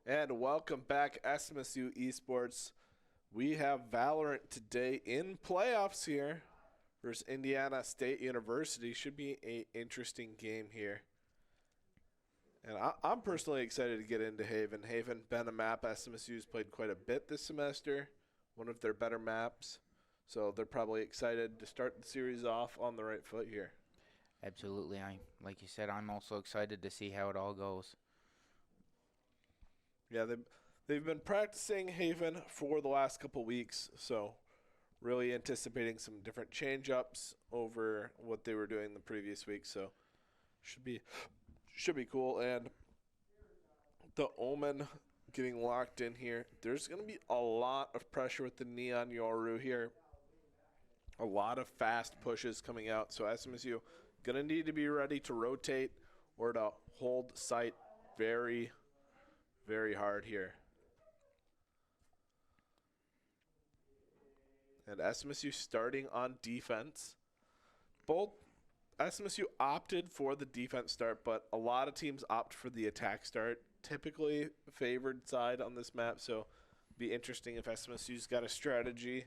And welcome back, SMSU Esports. We have Valorant today in playoffs here versus Indiana State University. Should be an interesting game here. And I'm personally excited to get into Haven. Haven been a map SMSU's played quite a bit this semester, one of their better maps. So they're probably excited to start the series off on the right foot here. Absolutely. Like you said, I'm also excited to see how it all goes. Yeah, they've been practicing Haven for the last couple weeks, so really anticipating some different change-ups over what they were doing the previous week. So should be cool. And the Omen getting locked in here. There's going to be a lot of pressure with the Neon Yoru here. A lot of fast pushes coming out. So SMSU going to need to be ready to rotate or to hold site very, very hard here. And SMSU starting on defense. Both SMSU opted for the defense start, but a lot of teams opt for the attack start. Typically favored side on this map, so it'd be interesting if SMSU's got a strategy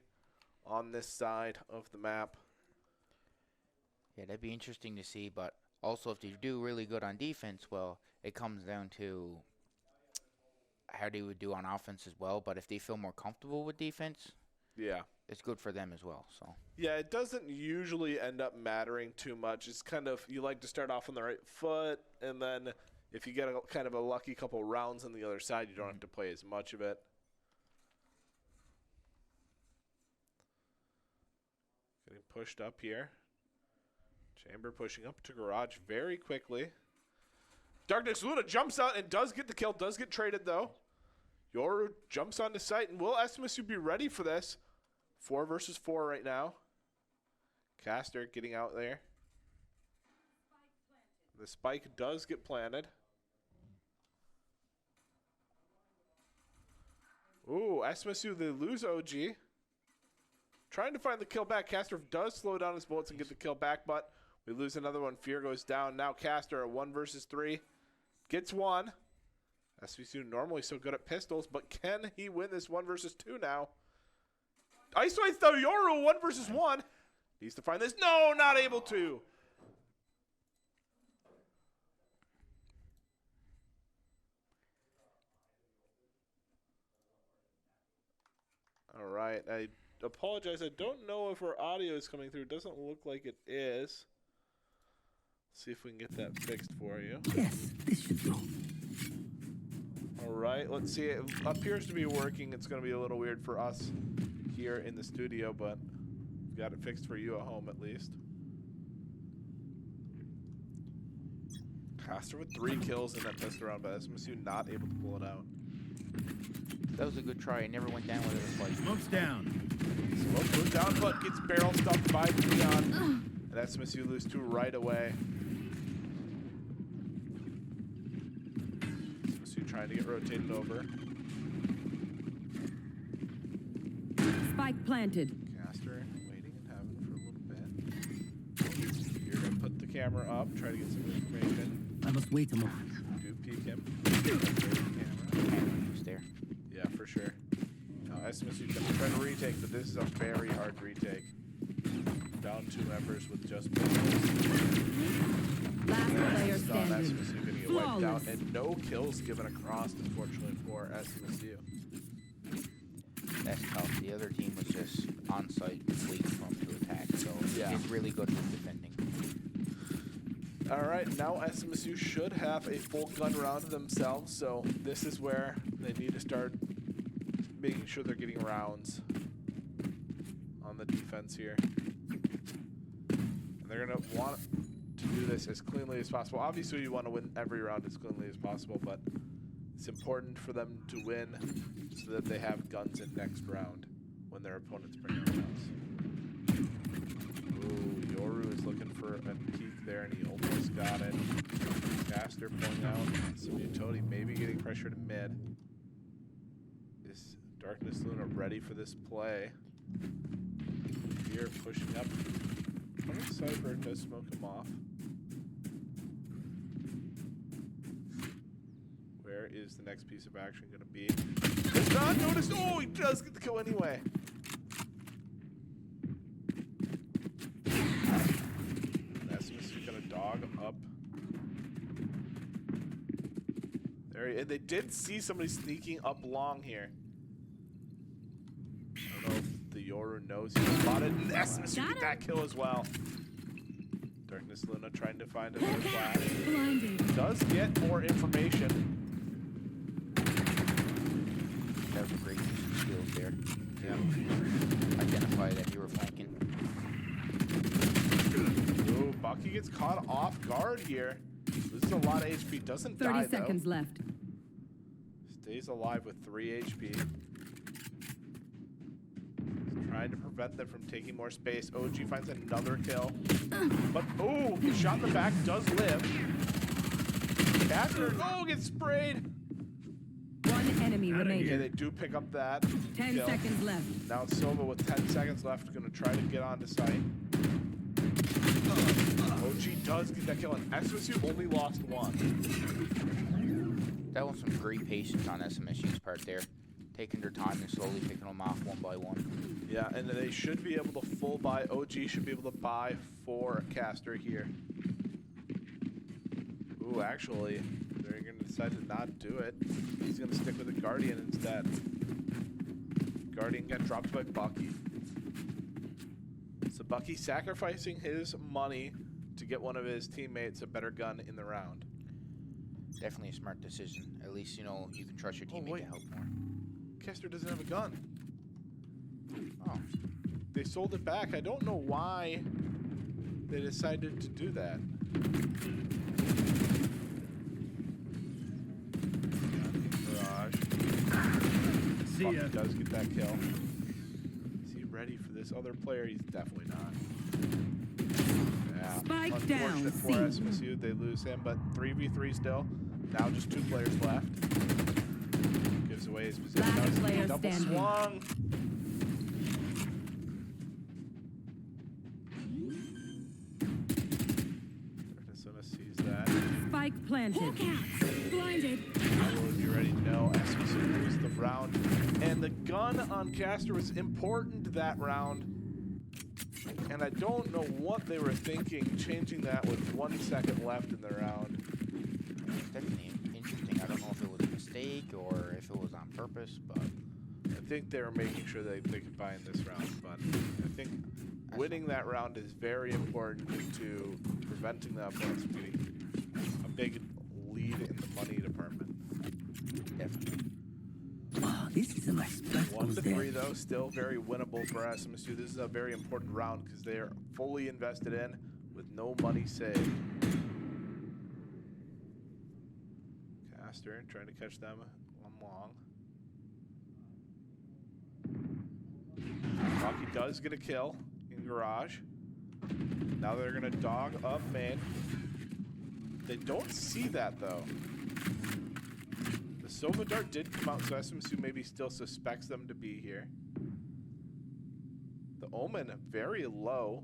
on this side of the map. Yeah, that'd be interesting to see, but also if you do really good on defense, well, it comes down to how they would do on offense as well. But if they feel more comfortable with defense, yeah, it's good for them as well. So yeah, it doesn't usually end up mattering too much. It's kind of, you like to start off on the right foot, and then if you get a kind of a lucky couple rounds on the other side, you don't have to play as much of it. Getting pushed up here. Chamber pushing up to garage very quickly. Darkness Luna jumps out and does get the kill, does get traded though. Yoru jumps onto site, and will SMSU be ready for this? 4 versus 4 right now. Caster getting out there. The spike does get planted. Ooh, SMSU, they lose OG. Trying to find the kill back. Caster does slow down his bullets and get the kill back, but we lose another one. Fear goes down. Now Caster at 1 versus 3. Gets one. SMSU normally so good at pistols, but can he win this 1 versus 2 now? Isolates the Yoru 1 versus 1. Needs to find this. No, not able to. All right. I apologize. I don't know if our audio is coming through. It doesn't look like it is. See if we can get that fixed for you. Yes, this should go. All right, let's see. It appears to be working. It's going to be a little weird for us here in the studio, but we've got it fixed for you at home at least. Caster with 3 kills in that pistol round, but SMSU not able to pull it out. that was a good try. It never went down with it twice. Smoke's down. Smoke goes down, but gets barrel stuffed by Neon. And SMSU lose 2 right away. SMSU trying to get rotated over. Spike planted. Caster waiting in heaven for a little bit. You're going to put the camera up, try to get some information. I must wait a moment. Do peek him. Camera there. Yeah, for sure. Now SMSU going to try to retake, but this is a very hard retake. Down 2 members with just Last player SMSU standing. going to get wiped Flawless. out, and no kills given across, unfortunately, for SMSU. That's tough. The other team was just on site waiting for him to attack. So Yeah. it's really good for defending. All right, now SMSU should have a full gun round themselves, so this is where they need to start making sure they're getting rounds on the defense here. And they're going to want to do this as cleanly as possible. Obviously, you want to win every round as cleanly as possible, but it's important for them to win so that they have guns in next round when their opponents bring in guns. Ooh, Yoru is looking for a peek there, and he almost got it. Caster pulling out. Some utility maybe getting pressure to mid. Is Darkness Luna ready for this play? Here pushing up. Cyber does smoke him off. Where is the next piece of action going to be? It's not noticed. Oh, he does get the kill anyway. SMSU going to dog up. There, and they did see somebody sneaking up long here. I don't know if the Yoru knows he spotted. And SMSU get that kill as well. Darkness Luna trying to find another flash. Blinded. Does get more information. That was a great use of skills there. Yeah. Identify that you were flanking. Ooh, Bucky gets caught off guard here. This is a lot of HP. Doesn't 30 die seconds though. left. Stays alive with 3 HP. Trying to prevent them from taking more space. OG finds another kill. But, oh, the shot in the back does live. Caster, oh, gets sprayed. One enemy Okay, remaining. they do pick up that 10 kill. seconds left. Now Silva with 10 seconds left, going to try to get onto site. OG does get that kill, and SMSU only lost 1. That was some great patience on SMSU's part there. Taking their time and slowly picking them off one by one. Yeah, and they should be able to full buy. OG should be able to buy for a caster here. Ooh, actually, they're going to decide to not do it. He's going to stick with the Guardian instead. Guardian got dropped by Bucky. So Bucky sacrificing his money to get one of his teammates a better gun in the round. Definitely a smart decision. At least, you know, you can trust your teammate wait. to help more. Caster doesn't have a gun. Oh, They sold it back. I don't know why they decided to do that. Barrage. See ya. Bucky does get that kill. Is he ready for this other player? He's definitely not. Yeah. Spike down, Unfortunate for C. SMSU, they lose him, but 3v3 still. Now just 2 players left. Gives away his position. Last Now he's player double standing. swung. Darkness sees that. Spike planted. Blinded. You already know SMSU lose the round. And the gun on Caster was important that round. And I don't know what they were thinking, changing that with 1 second left in the round. definitely interesting. I don't know if it was a mistake or if it was on purpose, but I think they were making sure that they could buy in this round, but I think winning that round is very important to preventing the opponents from getting a big lead in the money department. definitely. Oh, this is a nice 1 to platform 3 there. though, still very winnable for SMSU. This is a very important round because they are fully invested in with no money saved. Caster trying to catch them on long. Rocky does get a kill in garage. Now they're gonna dog up main. They don't see that though. The Silva Dart did come out, so SMSU maybe still suspects them to be here. The Omen very low.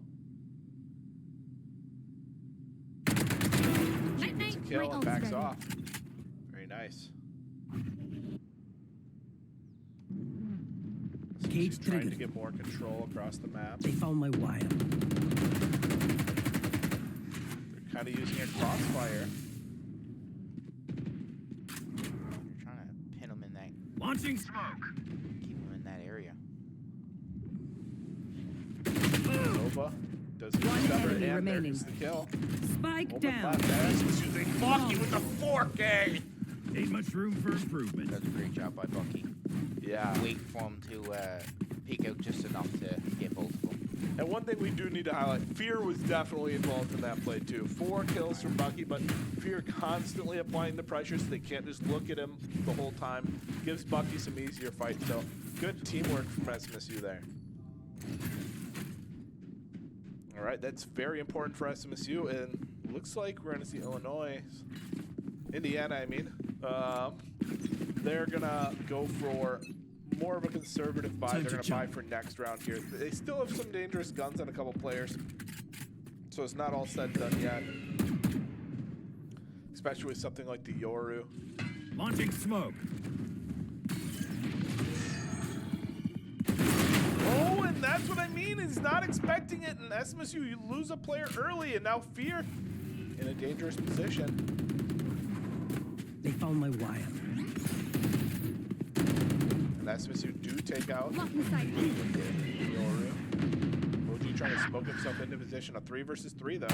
Gets a kill and backs off. Very nice. Cage SMSU trying to triggered. get more control across the map. They found my wire. They're kind of using a crossfire. You're trying to pin them in that, Launching smoke. keep them in that area. Nova does get One discovered enemy and remaining. there's the kill. Spike Open down. left. SMSU, they fuck you with the 4K. Ain't much room for improvement. That's a great job by Bucky. Yeah. Wait for him to peek out just enough to get both of them. And one thing we do need to highlight, Fear was definitely involved in that play too. 4 kills from Bucky, but Fear constantly applying the pressure so they can't just look at him the whole time. Gives Bucky some easier fights, so good teamwork from SMSU there. All right, that's very important for SMSU, and looks like we're going to see Indiana, I mean. They're going to go for more of a conservative buy. They're going to buy for next round here. They still have some dangerous guns on a couple players, so it's not all said and done yet. Especially with something like the Yoru. Launching smoke. Oh, and that's what I mean. He's not expecting it. And SMSU, you lose a player early, and now Fear in a dangerous position. They found my wire. And SMSU do take out Lock in sight. Yoru. OG trying to smoke himself into position. A 3 versus 3, though.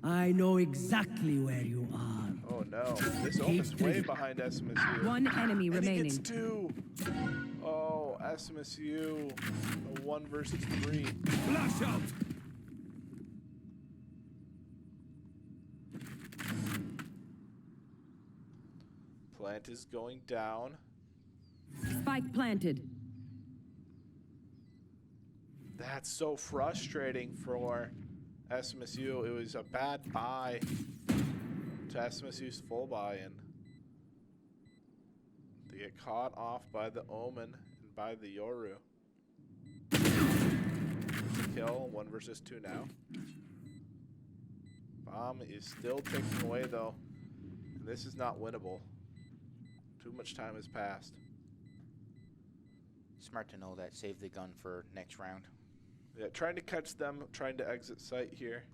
I know exactly where you are. Oh, no. This Omen's way behind SMSU. One enemy And he remaining. gets 2. Oh, SMSU. A 1 versus 3. Flash out. Plant is going down. Spike planted. That's so frustrating for SMSU. It was a bad buy to SMSU's full buy-in. They get caught off by the Omen and by the Yoru. Kill, 1 versus 2 now. Bomb is still ticking away though. And this is not winnable. Too much time has passed. Smart to know that. Save the gun for next round. Yeah, trying to catch them, trying to exit site here.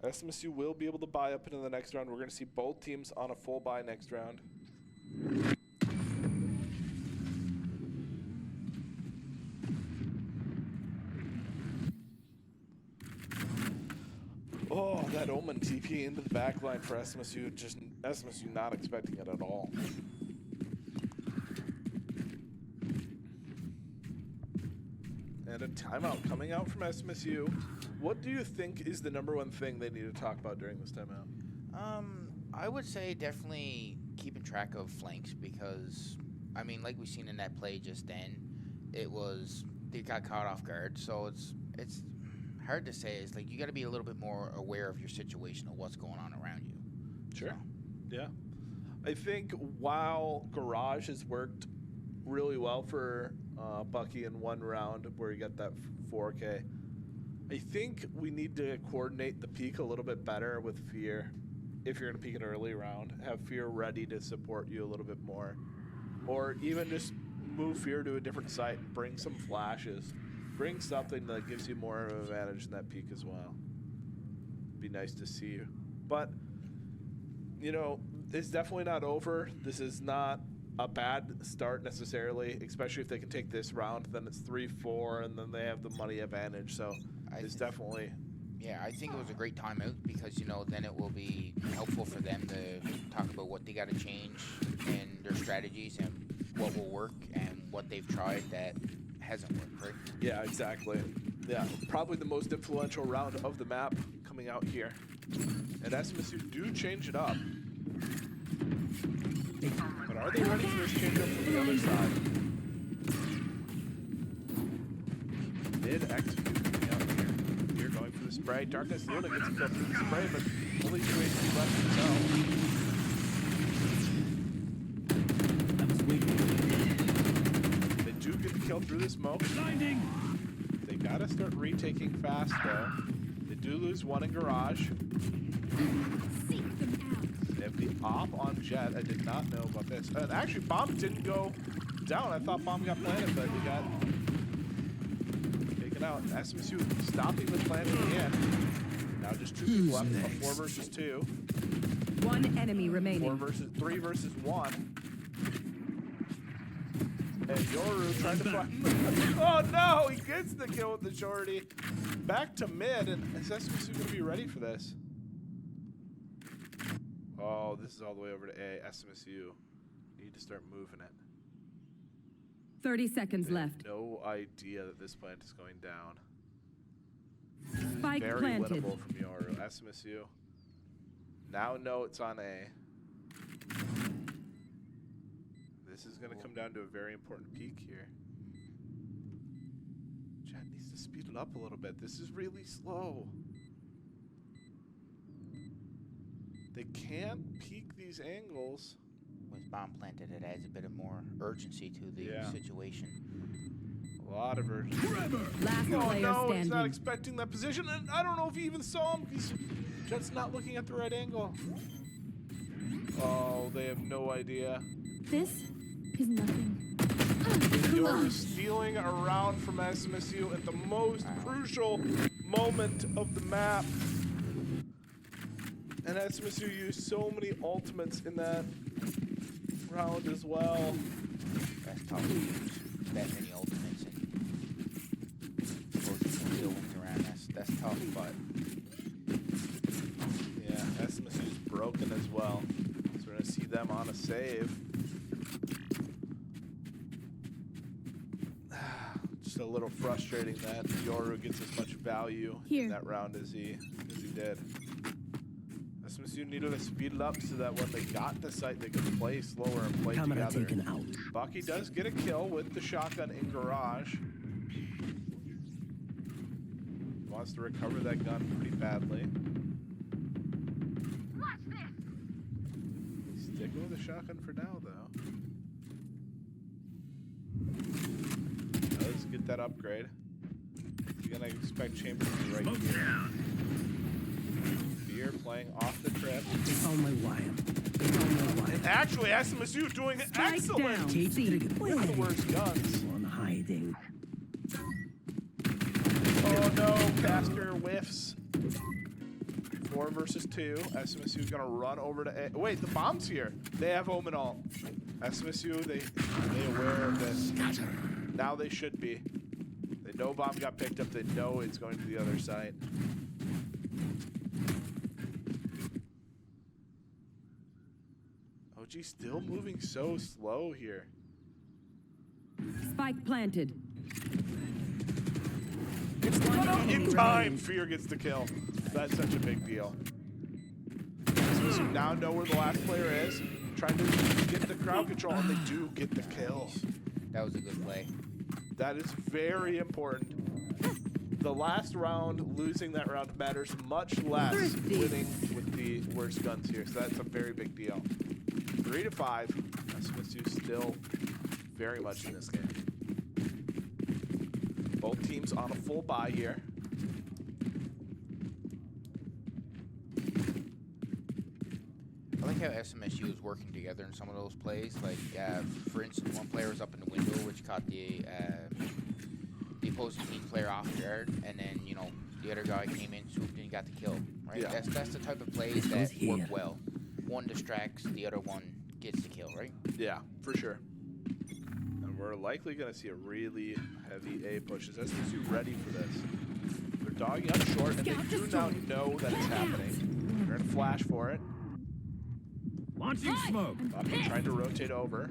SMSU will be able to buy up into the next round. We're going to see both teams on a full buy next round. Oh, that Omen TP into the back line for SMSU. Just SMSU not expecting it at all. And a timeout coming out from SMSU. What do you think is the #1 thing they need to talk about during this timeout? I would say definitely keeping track of flanks because, I mean, like we seen in that play just then, they got caught off guard. So it's hard to say. It's like you got to be a little bit more aware of your situation of what's going on around you. Sure. So, Yeah. I think while Garage has worked really well for Bucky in one round where he got that 4K, I think we need to coordinate the peak a little bit better with Fear. If you're going to peak an early round, have Fear ready to support you a little bit more. Or even just move Fear to a different site and bring some flashes. Bring something that gives you more of an advantage in that peak as well. Be nice to see you. But, you know, it's definitely not over. This is not a bad start necessarily, especially if they can take this round. Then it's 3-4, and then they have the money advantage. So it's definitely... Yeah, I think it was a great timeout because, you know, then it will be helpful for them to talk about what they got to change and their strategies and what will work and what they've tried that hasn't worked, right? Yeah, exactly. Yeah, probably the most influential round of the map coming out here. And SMSU do change it up. But are they ready for this change up from the other side? Mid-execute coming out here. Here going for the spray. Darkness Luna gets himself through the spray, but only 2 HP left himself. I was waiting. They do get the kill through the smoke. Blinding. They gotta start retaking fast though. They do lose 1 in Garage. They have the op on Jet. I did not know about this. And actually, Bomb didn't go down. I thought Bomb got planted, but he got taken out. SMSU stopping the planting again. Now just 2 people left. A 4 versus 2. One enemy remaining. 3 versus 1. And Yoru trying to find... Oh no! He gets the kill with the shorty. Back to mid, and is SMSU going to be ready for this? Oh, this is all the way over to A. SMSU need to start moving it. 30 seconds They have left. no idea that this plant is going down. Spike Very planted. winnable from Yoru. SMSU now know it's on A. This is going to come down to a very important peak here. Jet needs to speed it up a little bit. This is really slow. They can't peak these angles. With bomb planted, it adds a bit of more urgency to the situation. A lot of urgency. Last Oh player no, standing. he's not expecting that position, and I don't know if he even saw him. He's Jet's not looking at the right angle. Oh, they have no idea. This is nothing. You're stealing a round from SMSU at the most crucial moment of the map. And SMSU used so many ultimates in that round as well. That's tough to use that many ultimates and still wins around. That's tough, but Yeah, SMSU's broken as well. So we're gonna see them on a save. Just a little frustrating that Yoru gets as much value in Here. that round as he did. SMSU needed to speed it up so that when they got the site, they could play slower and play Camera together. taken out. Bucky does get a kill with the shotgun in garage. Wants to recover that gun pretty badly. Sticking with the shotgun for now, though. Let's get that upgrade. You're gonna expect Chambers to be right Smoke here. down. Fear playing off the trip. They found my wire. They found my wire. Actually, SMSU doing Spike excellent. down. Take C. trigger. One of the worst guns. One hiding. Oh no, Caster whiffs. 4 versus 2. SMSU's gonna run over to A. Wait, the bomb's here. They have Omen ult. SMSU, they aware of this. Now they should be. They know bomb got picked up. They know it's going to the other side. OG still moving so slow here. Spike planted. It's One not enemy in time. remaining. Fear gets the kill. That's such a big deal. So now know where the last player is. Trying to get the crowd control, and they do get the kill. that was a good play. That is very important. The last round, losing that round matters much less Thrifty. winning with the worst guns here. So that's a very big deal. 3 to 5. SMSU still very much in this game. Both teams on a full bye here. I like how SMSU is working together in some of those plays. Like, for instance, one player was up in the window, which caught the opposing team player off guard, and then the other guy came in, swooped in, and got the kill. Right? Yeah. That's the type of plays It that goes work here. well. One distracts, the other one gets the kill. Right? Yeah, for sure. And we're likely going to see a really heavy A push. Is SMSU ready for this? They're dogging up short, and they do now know that it's happening. They're going to flash for it. Launching smoke. Bucky trying to rotate over.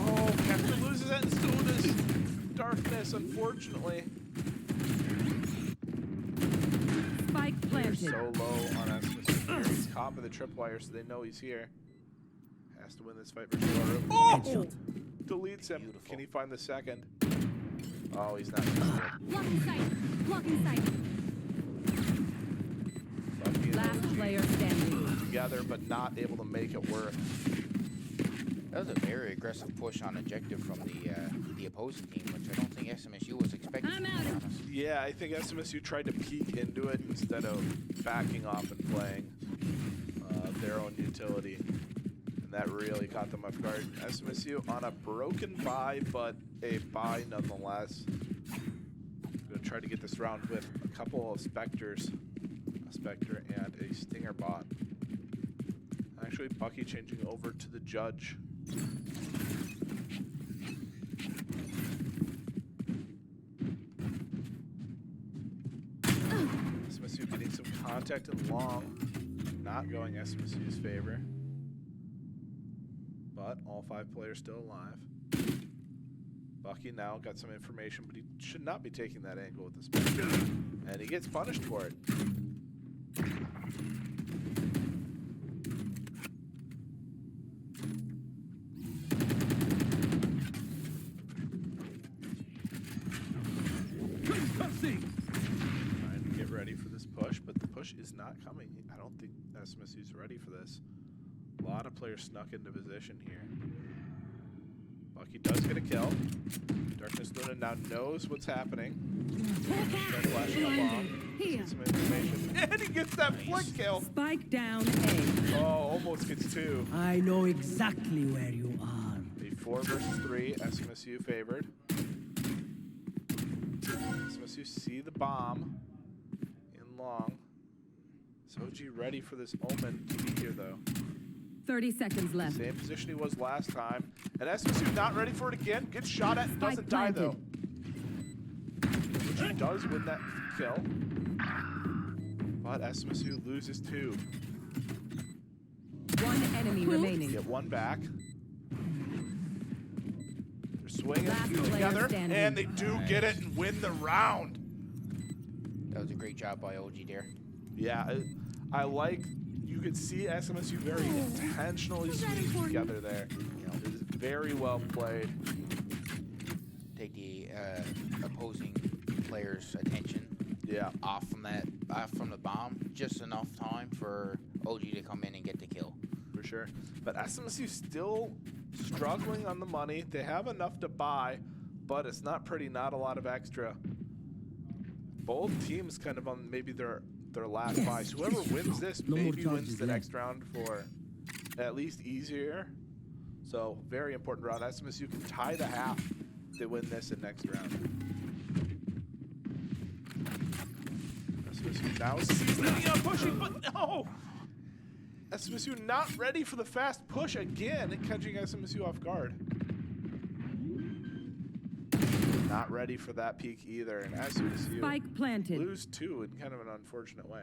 Oh, Captain loses it in stillness. Darkness, unfortunately. Spike They're planted. so low on SMSU. He's caught by the tripwire, so they know he's here. Has to win this fight for sure. Oh! Headshot. Deletes him. Beautiful. Can he find the second? Oh, he's not. Good. Blocking sight. Blocking sight. Bucky and Last OG player standing. together, but not able to make it work. That was a very aggressive push on objective from the opposing team, which I don't think SMSU was expecting. I'm to out. be honest. Yeah, I think SMSU tried to peek into it instead of backing off and playing their own utility. And that really caught them off guard. SMSU on a broken bye, but a bye nonetheless. Gonna try to get this round with a couple of Spectres. A Spectre and a Stinger bot. Actually, Bucky changing over to the Judge. SMSU getting some contact and long. Not going SMSU's favor. But all 5 players still alive. Bucky now got some information, but he should not be taking that angle with the Spectre. And he gets punished for it. Trying to get ready for this push, but the push is not coming. I don't think SMSU's ready for this. A lot of players snuck into position here. Bucky does get a kill. Darkness Luna now knows what's happening. Start flashing a bomb. Here. Get some information. And he gets that flick kill. Spike down A. Oh, almost gets 2. I know exactly where you are. A 4 versus 3. SMSU favored. SMSU see the bomb in long. Is OG ready for this Omen to be here, though? 30 seconds left. Same position he was last time. And SMSU not ready for it again. Gets shot at and Spike doesn't die, though. planted. OG does win that kill. But SMSU loses 2. One enemy remaining. Get 1 back. They're swinging Last two player together. standing. And they do get it and win the round. That was a great job by OG there. Yeah, I like, you could see SMSU very intentionally swinging together there. It was very well played. Take the opposing player's attention Yeah, off from the bomb, just enough time for OG to come in and get the kill. for sure. But SMSU still struggling on the money. They have enough to buy, but it's not pretty, not a lot of extra. Both teams kind of on maybe their last Yes, buy. So whoever yes, wins no. this No more maybe wins charges the left. next round for at least easier. So very important round. SMSU can tie the half. They win this in next round. SMSU now seasoning on pushing, but no! SMSU not ready for the fast push again and catching SMSU off guard. Not ready for that peak either, and SMSU Spike planted. lose 2 in kind of an unfortunate way.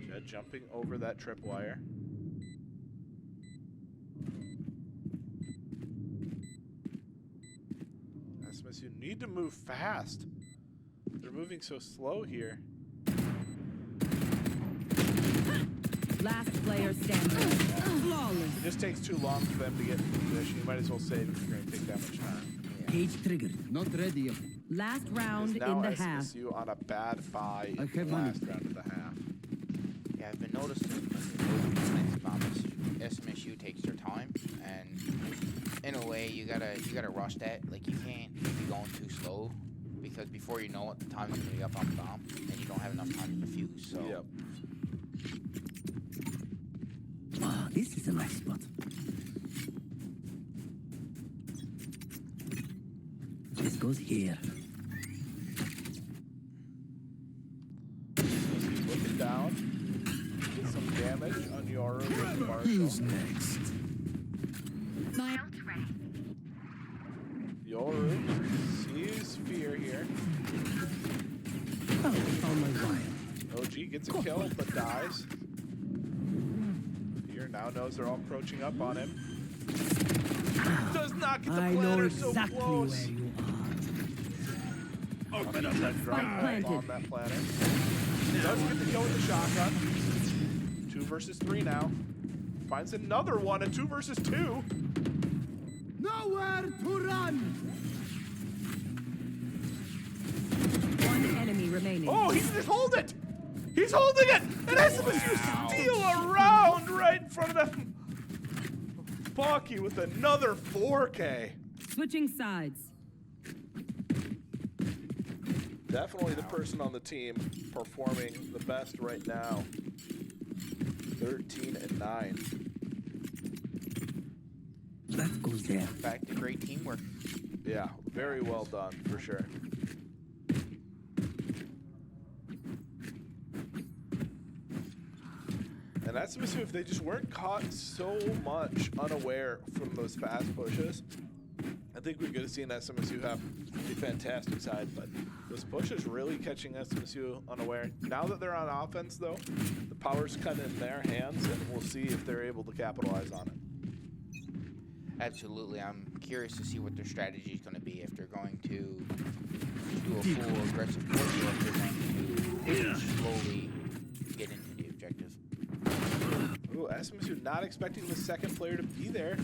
Jed jumping over that tripwire. SMSU need to move fast. They're moving so slow here. Last player standing. Flawless. It just takes too long for them to get into position. You might as well save if you're going to take that much time. Cage triggered. Not ready yet. Last round Because now in the half. SMSU on a bad buy in I the have money. last round of the half. Yeah, I've been noticing when the next bomb, SMSU takes their time, and in a way, you gotta rush that. Like, you can't be going too slow, because before you know it, the time's gonna be up on the bomb, and you don't have enough time to defuse. So. Yep. Ah, this is a nice spot. This goes here. SMSU's looking down. Get some damage on Yoru with Marshall. Who's next? My ult's ready. Yoru sees fear here. Oh, found my wire. OG gets a kill but dies. Fear now knows they're all approaching up on him. Does not get the I know planter so exactly close. where you are. Open up that drop planted. on that planter. Does get the kill with the shotgun. 2 versus 3 now. Finds another one, a 2 versus 2. Nowhere to run! One enemy remaining. Oh, he can just hold it! He's holding it! And SMSU steal a round right in front of them. Bucky with another 4K. Switching sides. Definitely the person on the team performing the best right now. 13-9. That goes there. Back to great teamwork. Yeah, very well done for sure. And that's SMSU, if they just weren't caught so much unaware from those fast pushes, I think we could have seen SMSU have a fantastic side, but those pushes really catching SMSU unaware. Now that they're on offense, though, the power's kind of in their hands, and we'll see if they're able to capitalize on it. Absolutely. I'm curious to see what their strategy is going to be, if they're going to do a full aggressive push or if they're going to slowly get into the objective. Ooh, SMSU not expecting the second player to be there.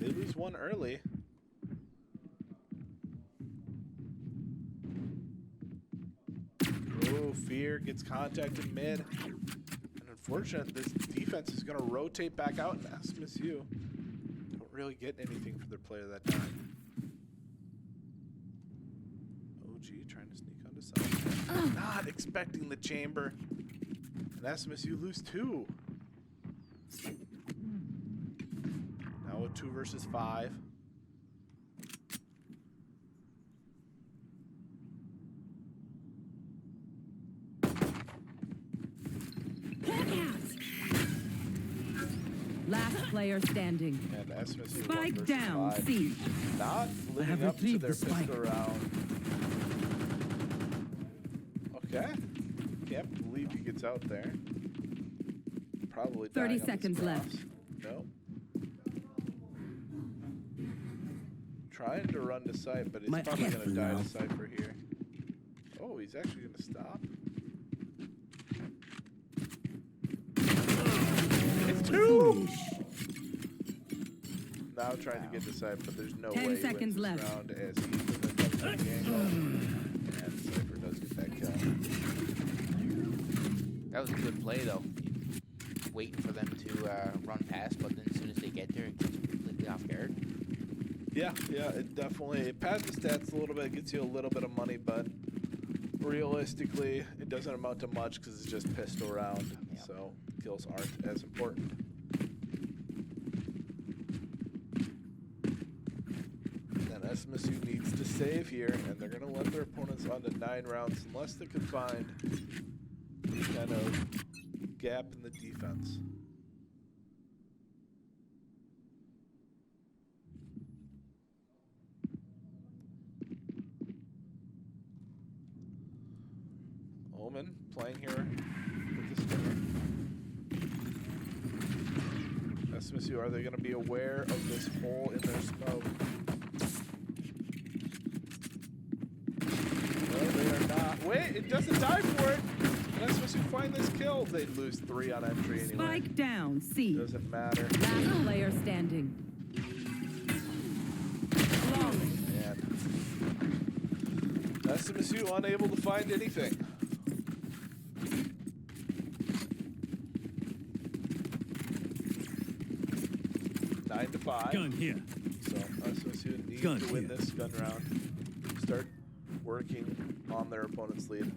They lose one early. Ooh, Fear gets contact in mid. And unfortunate. This defense is going to rotate back out, and SMSU don't really get anything for their player that time. OG trying to sneak onto side. Not expecting the chamber. And SMSU lose 2. Now a 2 versus 5. Last player standing. And SMSU Spike 1 down, versus 5. C. Not living have up to retrieved their the spike. pistol round. Okay. Can't believe he gets out there. Probably 30 dying on the seconds cross. left. No. Trying to run to sight, but he's My probably going to careful die now. to cypher here. Oh, he's actually going to stop. It's 2! Foolish. Now trying to get to sight, but there's no 10 way he seconds wins this left. round as he's in the touchdown angle. And Cypher does get that kill. That was a good play, though. Waiting for them to run past, but then as soon as they get there, it gets you completely off guard. Yeah, it pads the stats a little bit, gets you a little bit of money, but realistically, it doesn't amount to much because it's just pistol round, Yep. so kills aren't as important. And SMSU needs to save here, and they're going to let their opponents on to 9 rounds unless they can find any kind of gap in the defense. Omen playing here with the stinger. SMSU, are they going to be aware of this hole in their smoke? No, they are not. Wait, it doesn't die for it. And SMSU find this kill. They lose 3 on entry anyway. Spike down, C. Doesn't matter. Last player standing. Flawless. And SMSU unable to find anything. Nine to 5. Gun here. So SMSU needs Gun to win here. this gun round. Start working on their opponent's lead.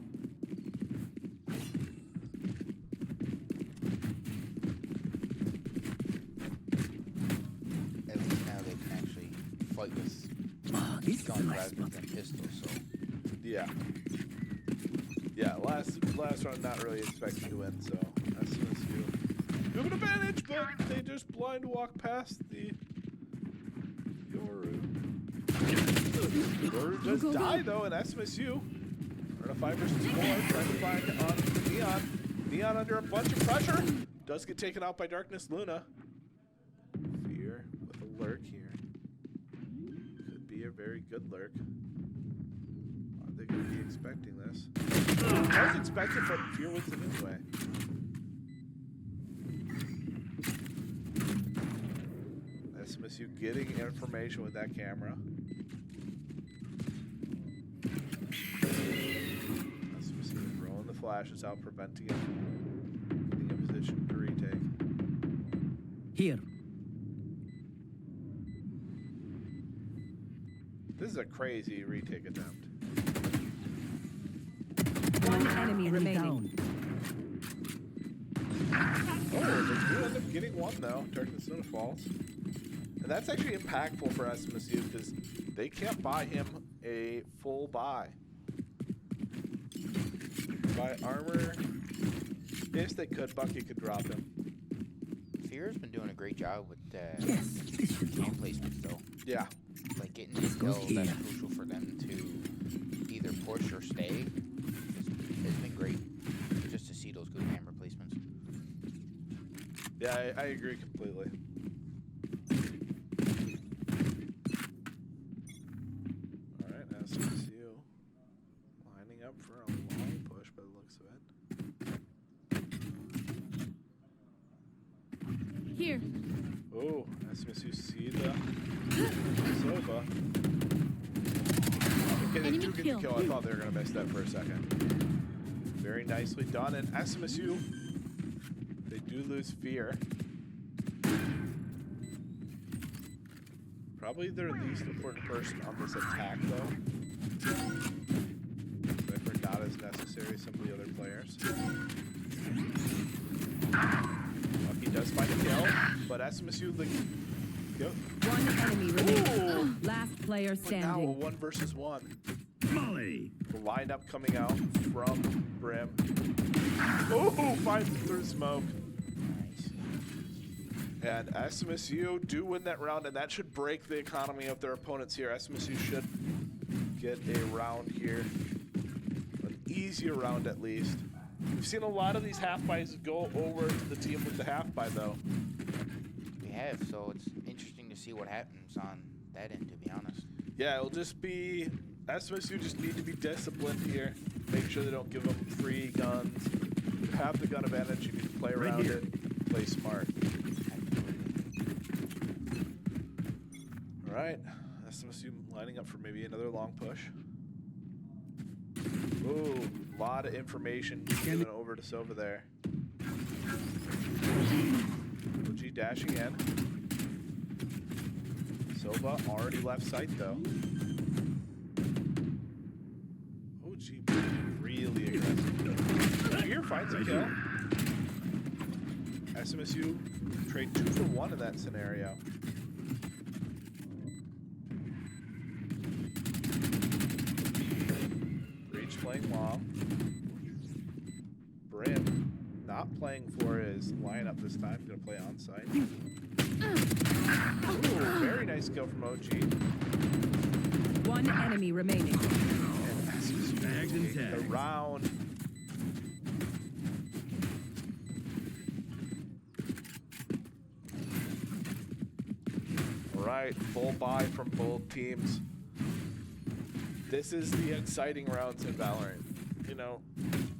At least now they can actually fight with Ah, this is a guns nice rather spot. than pistols, so Yeah. Yeah, last round not really expecting to win, so SMSU have an advantage, but they just blind walk past the Yoru. Yoru does die though, and SMSU are in a 5 versus 4, trying to find on Neon. Neon under a bunch of pressure. Does get taken out by Darkness Luna. Fear with a lurk here. Could be a very good lurk. Are they going to be expecting this? I was expecting, but Fear wins it anyway. SMSU getting information with that camera. SMSU rolling the flashes out, preventing it from getting in position to retake. Here. This is a crazy retake attempt. One enemy Enemy remaining. down. Oh, they do end up getting one though. Darkness Luna falls. And that's actually impactful for SMSU because they can't buy him a full buy. Buy armor. If they could, Bucky could drop him. Fear's been doing a great job with Yes, this should game help. placements, though. Yeah. Like getting these Go kills that's here. crucial for them to either push or stay. It's been great just to see those good camera placements. Yeah, I agree completely. All right, SMSU lining up for a long push by the looks of it. Here. Oh, SMSU see the Sova. Okay, they Enemy do get the kill. kill. I thought they were going to miss that for a second. Very nicely done, and SMSU do lose fear. Probably their least important person on this attack, though. However, not as necessary as some of the other players. Lucky does find a kill, but SMSU, yep. One enemy remaining. Last player But now a standing. 1 versus 1. Molly. The lineup coming out from Brim. Oh, finds it through smoke. And SMSU do win that round, and that should break the economy of their opponents here. SMSU should get a round here. An easier round, at least. We've seen a lot of these half-buys go over to the team with the half-buy, though. We have, so it's interesting to see what happens on that end, to be honest. Yeah, it'll just be... SMSU just need to be disciplined here. Make sure they don't give them free guns. You have the gun advantage. You need to play around it. Play smart. All right. SMSU lining up for maybe another long push. Ooh, a lot of information given over to Sova there. OG dashing in. Sova already left site though. OG really aggressive. Fear finds a kill. SMSU trade 2 for 1 in that scenario. Breach playing long. Brim not playing for his lineup this time. Gonna play on site. Ooh, very nice kill from OG. One enemy remaining. And SMSU Tagged and take the tagged. round. All right, full buy from both teams. This is the exciting rounds in Valorant. You know,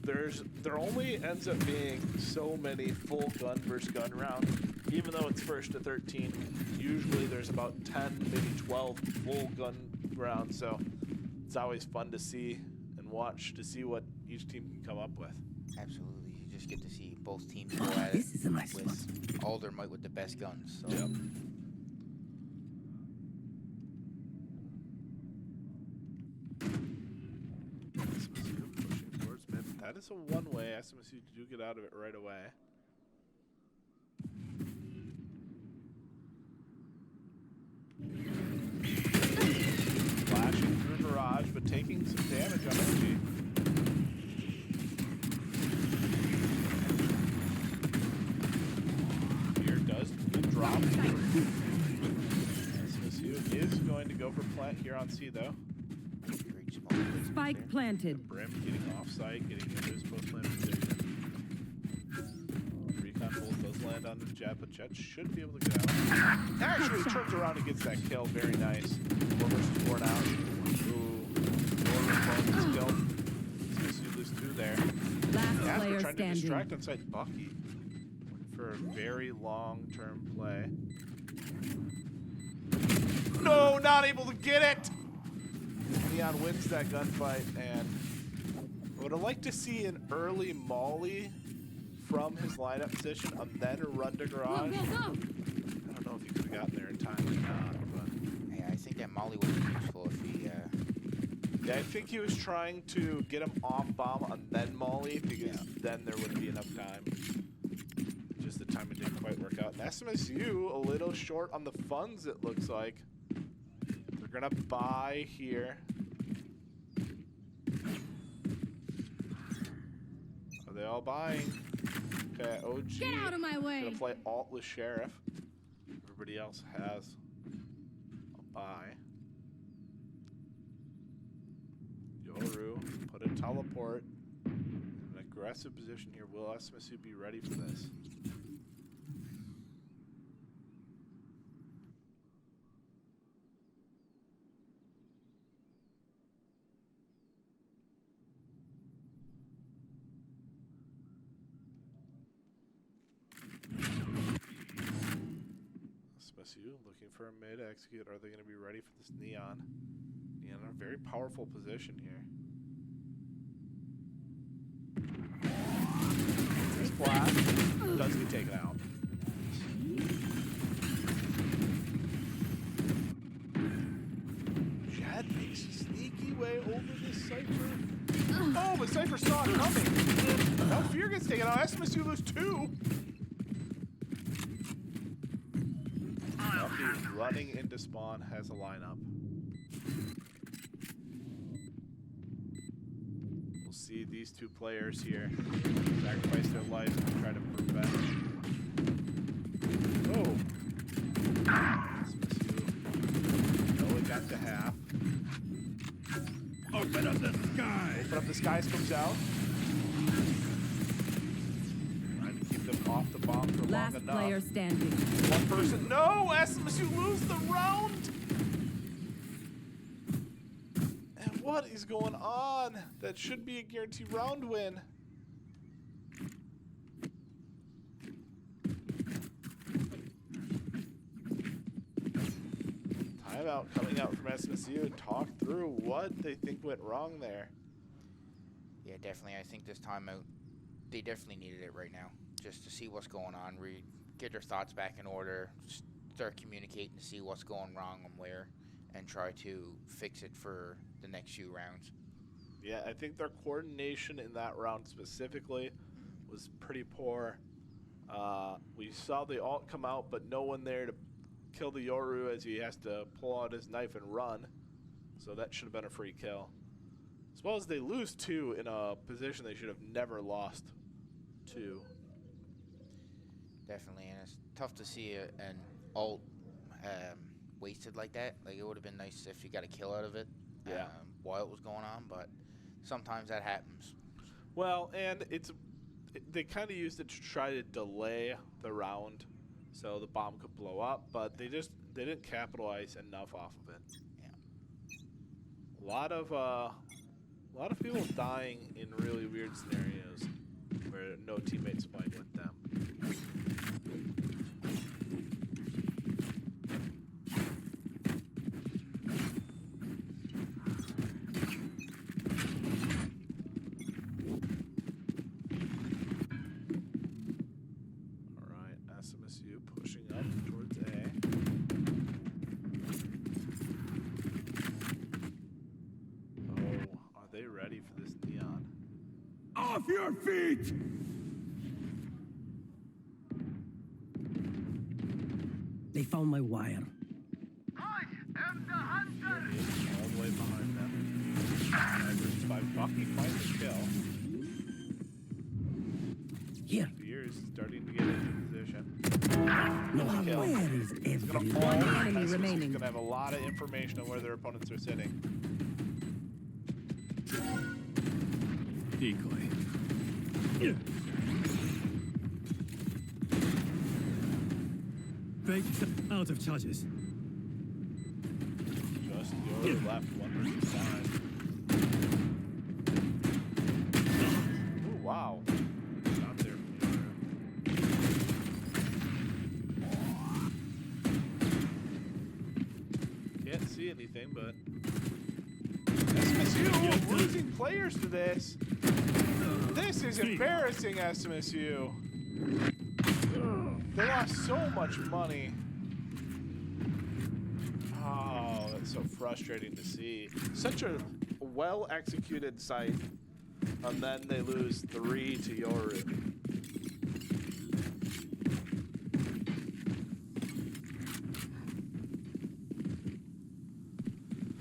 there only ends up being so many full gun versus gun rounds. Even though it's 1st to 13, usually there's about 10, maybe 12 full gun rounds. So it's always fun to see and watch to see what each team can come up with. Absolutely. You just get to see both teams go at it This is a nice one. with all their might with the best guns. So. Yep. SMSU pushing towards mid. That is a one-way. SMSU do get out of it right away. Flashing through Mirage, but taking some damage on OG. Here does the drop. SMSU is going to go for plant here on C, though. Great smoke. Spike planted. Brim getting offside, getting into his post-plant position. Recon both does land on the Jet, but Jet should be able to get out. Actually turns around and gets that kill. Very nice. 4 versus 4 now. Ooh. 4 response kill. SMSU lose 2 there. Last Yeah, player we're trying to standing. distract inside Bucky. Looking for a very long-term play. No, not able to get it! Neon wins that gunfight, and I would have liked to see an early molly from his lineup position and then a run to garage. I don't know if he could have gotten there in time or not, but Yeah, I think that Molly would be useful if he. yeah, I think he was trying to get him off bomb and then molly because then there wouldn't be enough time. Just the timing didn't quite work out. And SMSU a little short on the funds, it looks like. They're gonna buy here. Are they all buying? Okay, OG. Get out of my way. Gonna play alt with Sheriff. Everybody else has a buy. Yoru put a teleport. An aggressive position here. Will SMSU be ready for this? SMSU looking for a mid execute. Are they going to be ready for this Neon? Neon in a very powerful position here. This flash. does get taken out. Jet makes a sneaky way over this Cypher. Oh, but Cypher saw it coming. Now Fear gets taken out. SMSU lose 2. Lucky running into spawn has a lineup. We'll see these 2 players here sacrifice their lives to try to prevent. Oh. SMSU. No, it got to half. Open up the sky. Open up the skies comes out. Trying to keep them off the bomb for Last long enough. player standing. One person. No! SMSU lose the round! And what is going on? That should be a guaranteed round win. Timeout coming out from SMSU to talk through what they think went wrong there. Yeah, definitely. I think this timeout, they definitely needed it right now, just to see what's going on, get their thoughts back in order, start communicating to see what's going wrong and where, and try to fix it for the next few rounds. Yeah, I think their coordination in that round specifically was pretty poor. We saw the ult come out, but no one there to kill the Yoru as he has to pull out his knife and run. So that should have been a free kill. As well as they lose 2 in a position they should have never lost 2. Definitely, and it's tough to see an ult wasted like that. Like, it would have been nice if you got a kill out of it while it was going on, but sometimes that happens. Well, and they kind of used it to try to delay the round so the bomb could blow up, but they didn't capitalize enough off of it. Yeah. A lot of people dying in really weird scenarios where no teammates playing with them. SMSU pushing up towards A. Oh, are they ready for this neon? Off your feet! They found my wire. Here he is, all the way behind them. Average by Bucky finds the kill. Here. Fear is starting to get into position. No, Kill. where is He's gonna everyone? fall. One enemy SMSU's remaining. gonna have a lot of information on where their opponents are sitting. Decoy. Fake out of charges. Just your left, 1 versus 5. Ooh, wow. Not there from Yoru. Can't see anything, but SMSU losing players to this. This is embarrassing, SMSU. They lost so much money. Oh, that's so frustrating to see. Such a well-executed site, and then they lose 3 to Yoru.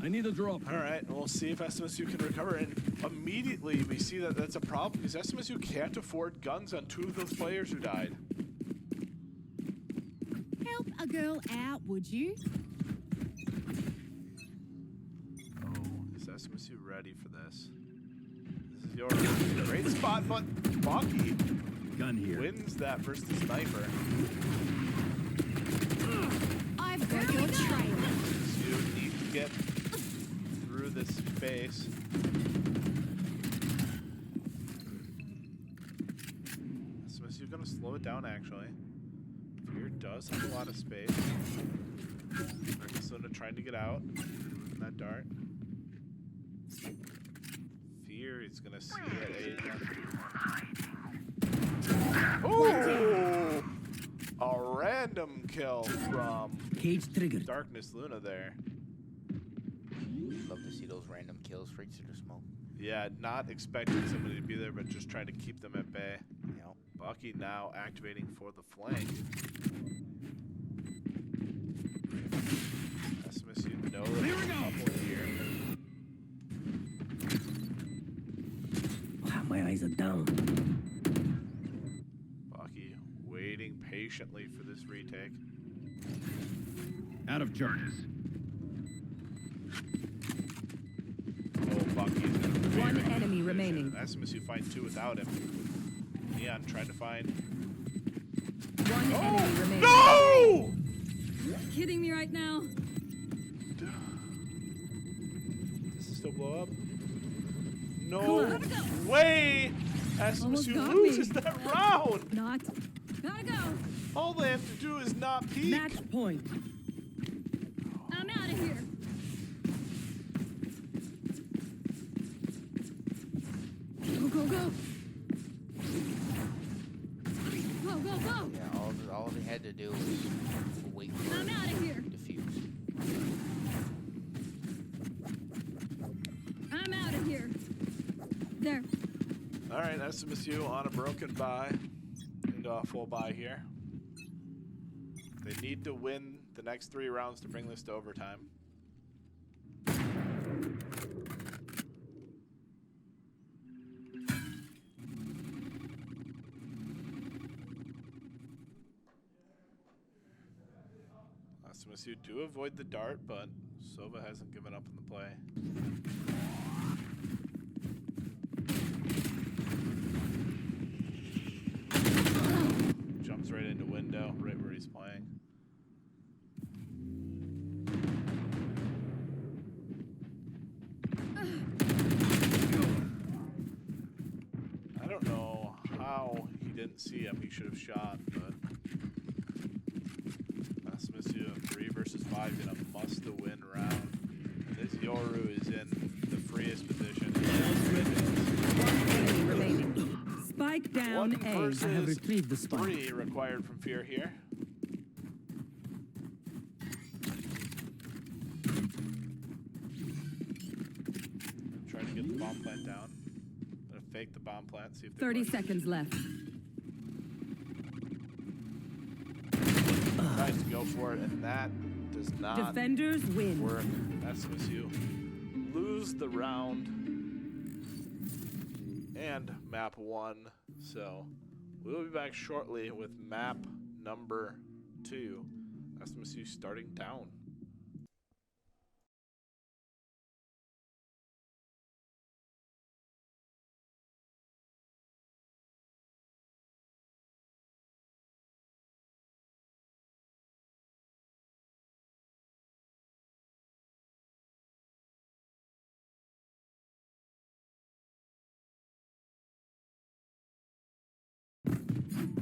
I need a drop. All right, we'll see if SMSU can recover. And immediately we see that that's a problem because SMSU can't afford guns on 2 of those players who died. Help a girl out, would you? Oh, is SMSU ready for this? This is your great spot, but Bucky Gun here. wins that versus the sniper. I've got your trail. SMSU need to get through this space. SMSU gonna slow it down actually. Fear does have a lot of space. Arcasona trying to get out. Moving that dart. Fear is gonna see it. Oh! random kill from Cage triggered. Darkness Luna there. Love to see those random kills for each of the smoke. Yeah, not expecting somebody to be there, but just trying to keep them at bay. Yep. Bucky now activating for the flank. SMSU know that there's a couple here. Wow, my eyes are down. Bucky waiting patiently for this retake. Out of charges. Oh, Bucky's gonna be One very enemy good remaining. position. SMSU find 2 without him. Neon trying to find. One enemy remaining. No! Kidding me right now? Does it still blow up? No Clutch. way! Almost SMSU got loses me. that round! Not. Gotta go. All they have to do is not peek. Match point. I'm out of here. Go, go, go. Go, go, go. Yeah, all they had to do was wait for I'm it out of here. to defuse. I'm out of here. There. All right, SMSU on a broken bye. Into a full bye here. They need to win the next 3 rounds to bring this to overtime. SMSU do avoid the dart, but Sova hasn't given up on the play. Jumps right into window, right where he's playing. I don't know how he didn't see him. He should have shot, but SMSU 3 versus 5 in a must-to-win round. This Yoru is in the freest position. One enemy remaining. Spike down 1 A. I have versus retrieved the spike. 3 required from Fear here. Try to get the bomb plant down. Gonna fake the bomb plant, see if they 30 work. seconds left. Tries to go for it, and that does not Defenders win. work. SMSU lose the round and map 1. So we'll be back shortly with map number 2. SMSU starting down.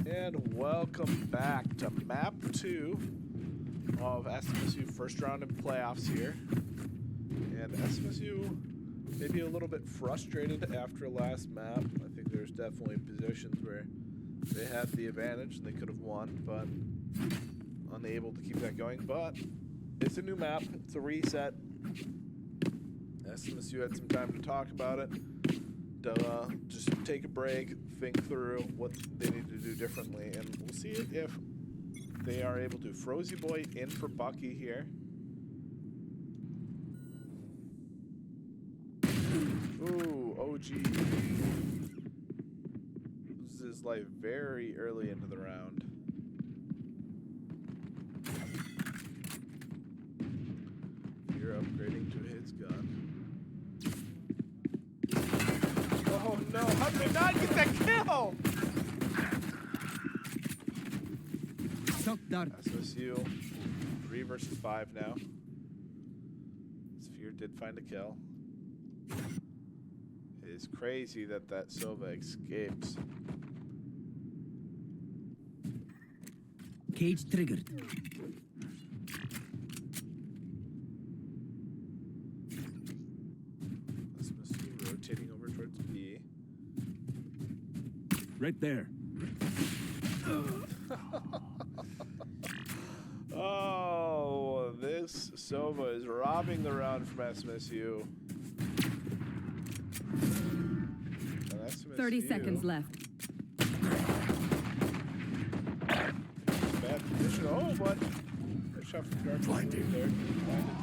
And welcome back to map 2 of SMSU first round in playoffs here. And SMSU maybe a little bit frustrated after last map. I think there's definitely positions where they had the advantage and they could have won, but unable to keep that going. But it's a new map, it's a reset. SMSU had some time to talk about it. Just take a break, think through what they need to do differently, and we'll see if they are able to. Frozy Boy in for Bucky here. Ooh, OG. Loses his life very early into the round. You're upgrading to his gun. Oh no, how did I not get that kill? Shock dart. SMSU 3 versus 5 now. Sphere did find a kill. It is crazy that Sova escapes. Cage triggered. SMSU rotating over towards B. Right there. Oh, this Sova is robbing the round from SMSU. And SMSU 30 seconds left. Bad position. Oh, but good shot from Dark there. Find a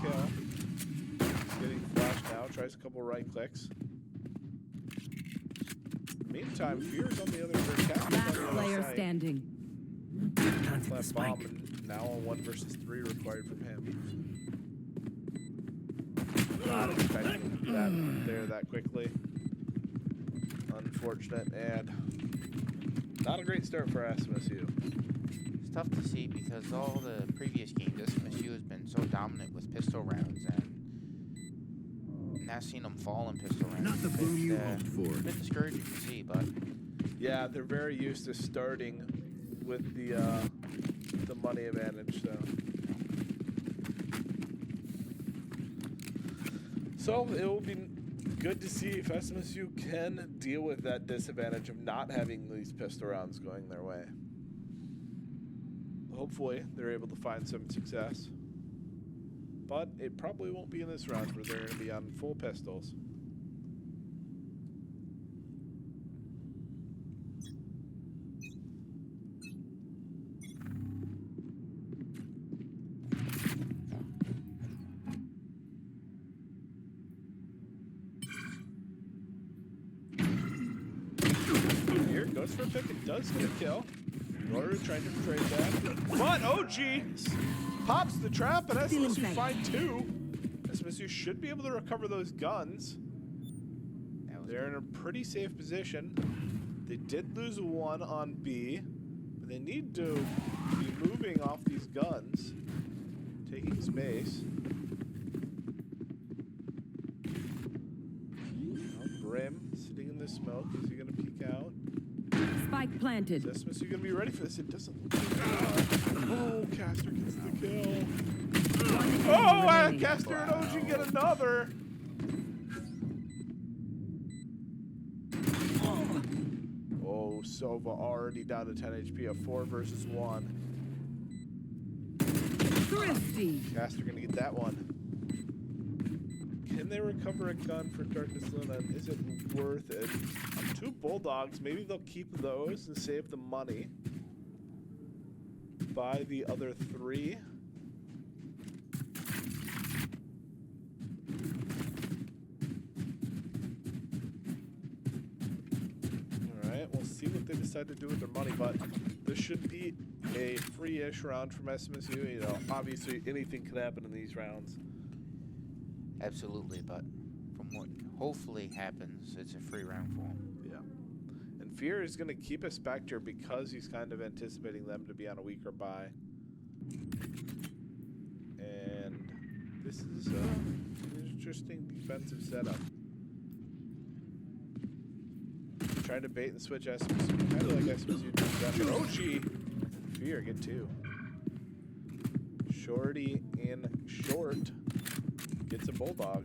kill. Getting flashed now. Tries a couple right clicks. Meantime, Fear's on the other side. Last player standing. Left bomb, and now a 1 versus 3 required from him. Not expecting that there that quickly. Unfortunate, and not a great start for SMSU. It's tough to see because all the previous games, SMSU has been so dominant with pistol rounds, and now seeing them fall in pistol rounds. Not the boom you hoped for. It's been discouraging to see, but Yeah, they're very used to starting with the money advantage, so it will be good to see if SMSU can deal with that disadvantage of not having these pistol rounds going their way. Hopefully they're able to find some success, but it probably won't be in this round where they're going to be on full pistols. Here goes for a pick and does get a kill. Rory trying to trade that. But OG pops the trap, and SMSU find 2. SMSU should be able to recover those guns. They're in a pretty safe position. They did lose 1 on B, but they need to be moving off these guns, taking space. Now Brim sitting in the smoke. Is he going to peek out? Spike planted. Is SMSU going to be ready for this? It doesn't look like Oh, Caster gets the kill. Oh, Caster and OG get another. Oh, Sova already down to 10 HP. A 4 versus 1. Thrifty. Caster going to get that one. Can they recover a gun for Darkness Luna? Is it worth it? 2 Bulldogs. Maybe they'll keep those and save the money. Buy the other 3. Alright, we'll see what they decide to do with their money, but this should be a free-ish round from SMSU. You know, obviously anything could happen in these rounds. absolutely. But from what hopefully happens, it's a free round for him. Yeah. And Fear is going to keep a Spectre because he's kind of anticipating them to be on a weaker buy. And this is an interesting defensive setup. Trying to bait and switch SMSU. Kind of like SMSU does that. But OG! Fear, get 2. Shorty in short gets a Bulldog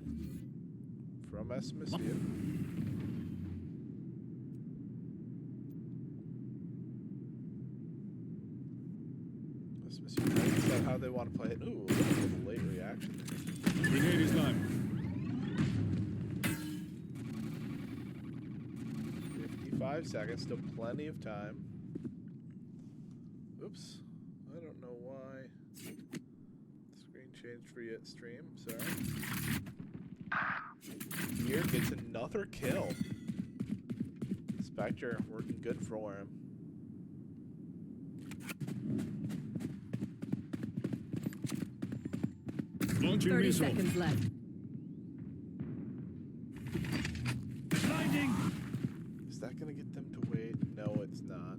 from SMSU. SMSU trying to decide how they want to play it. Ooh, a little late reaction. Grenade is live. 55 seconds, still plenty of time. Oops, I don't know why. Screen changed for you at stream, sorry. Here gets another kill. Spectre working good for him. Launching 30 missile. seconds left. Blinding. Is that going to get them to wait? No, it's not.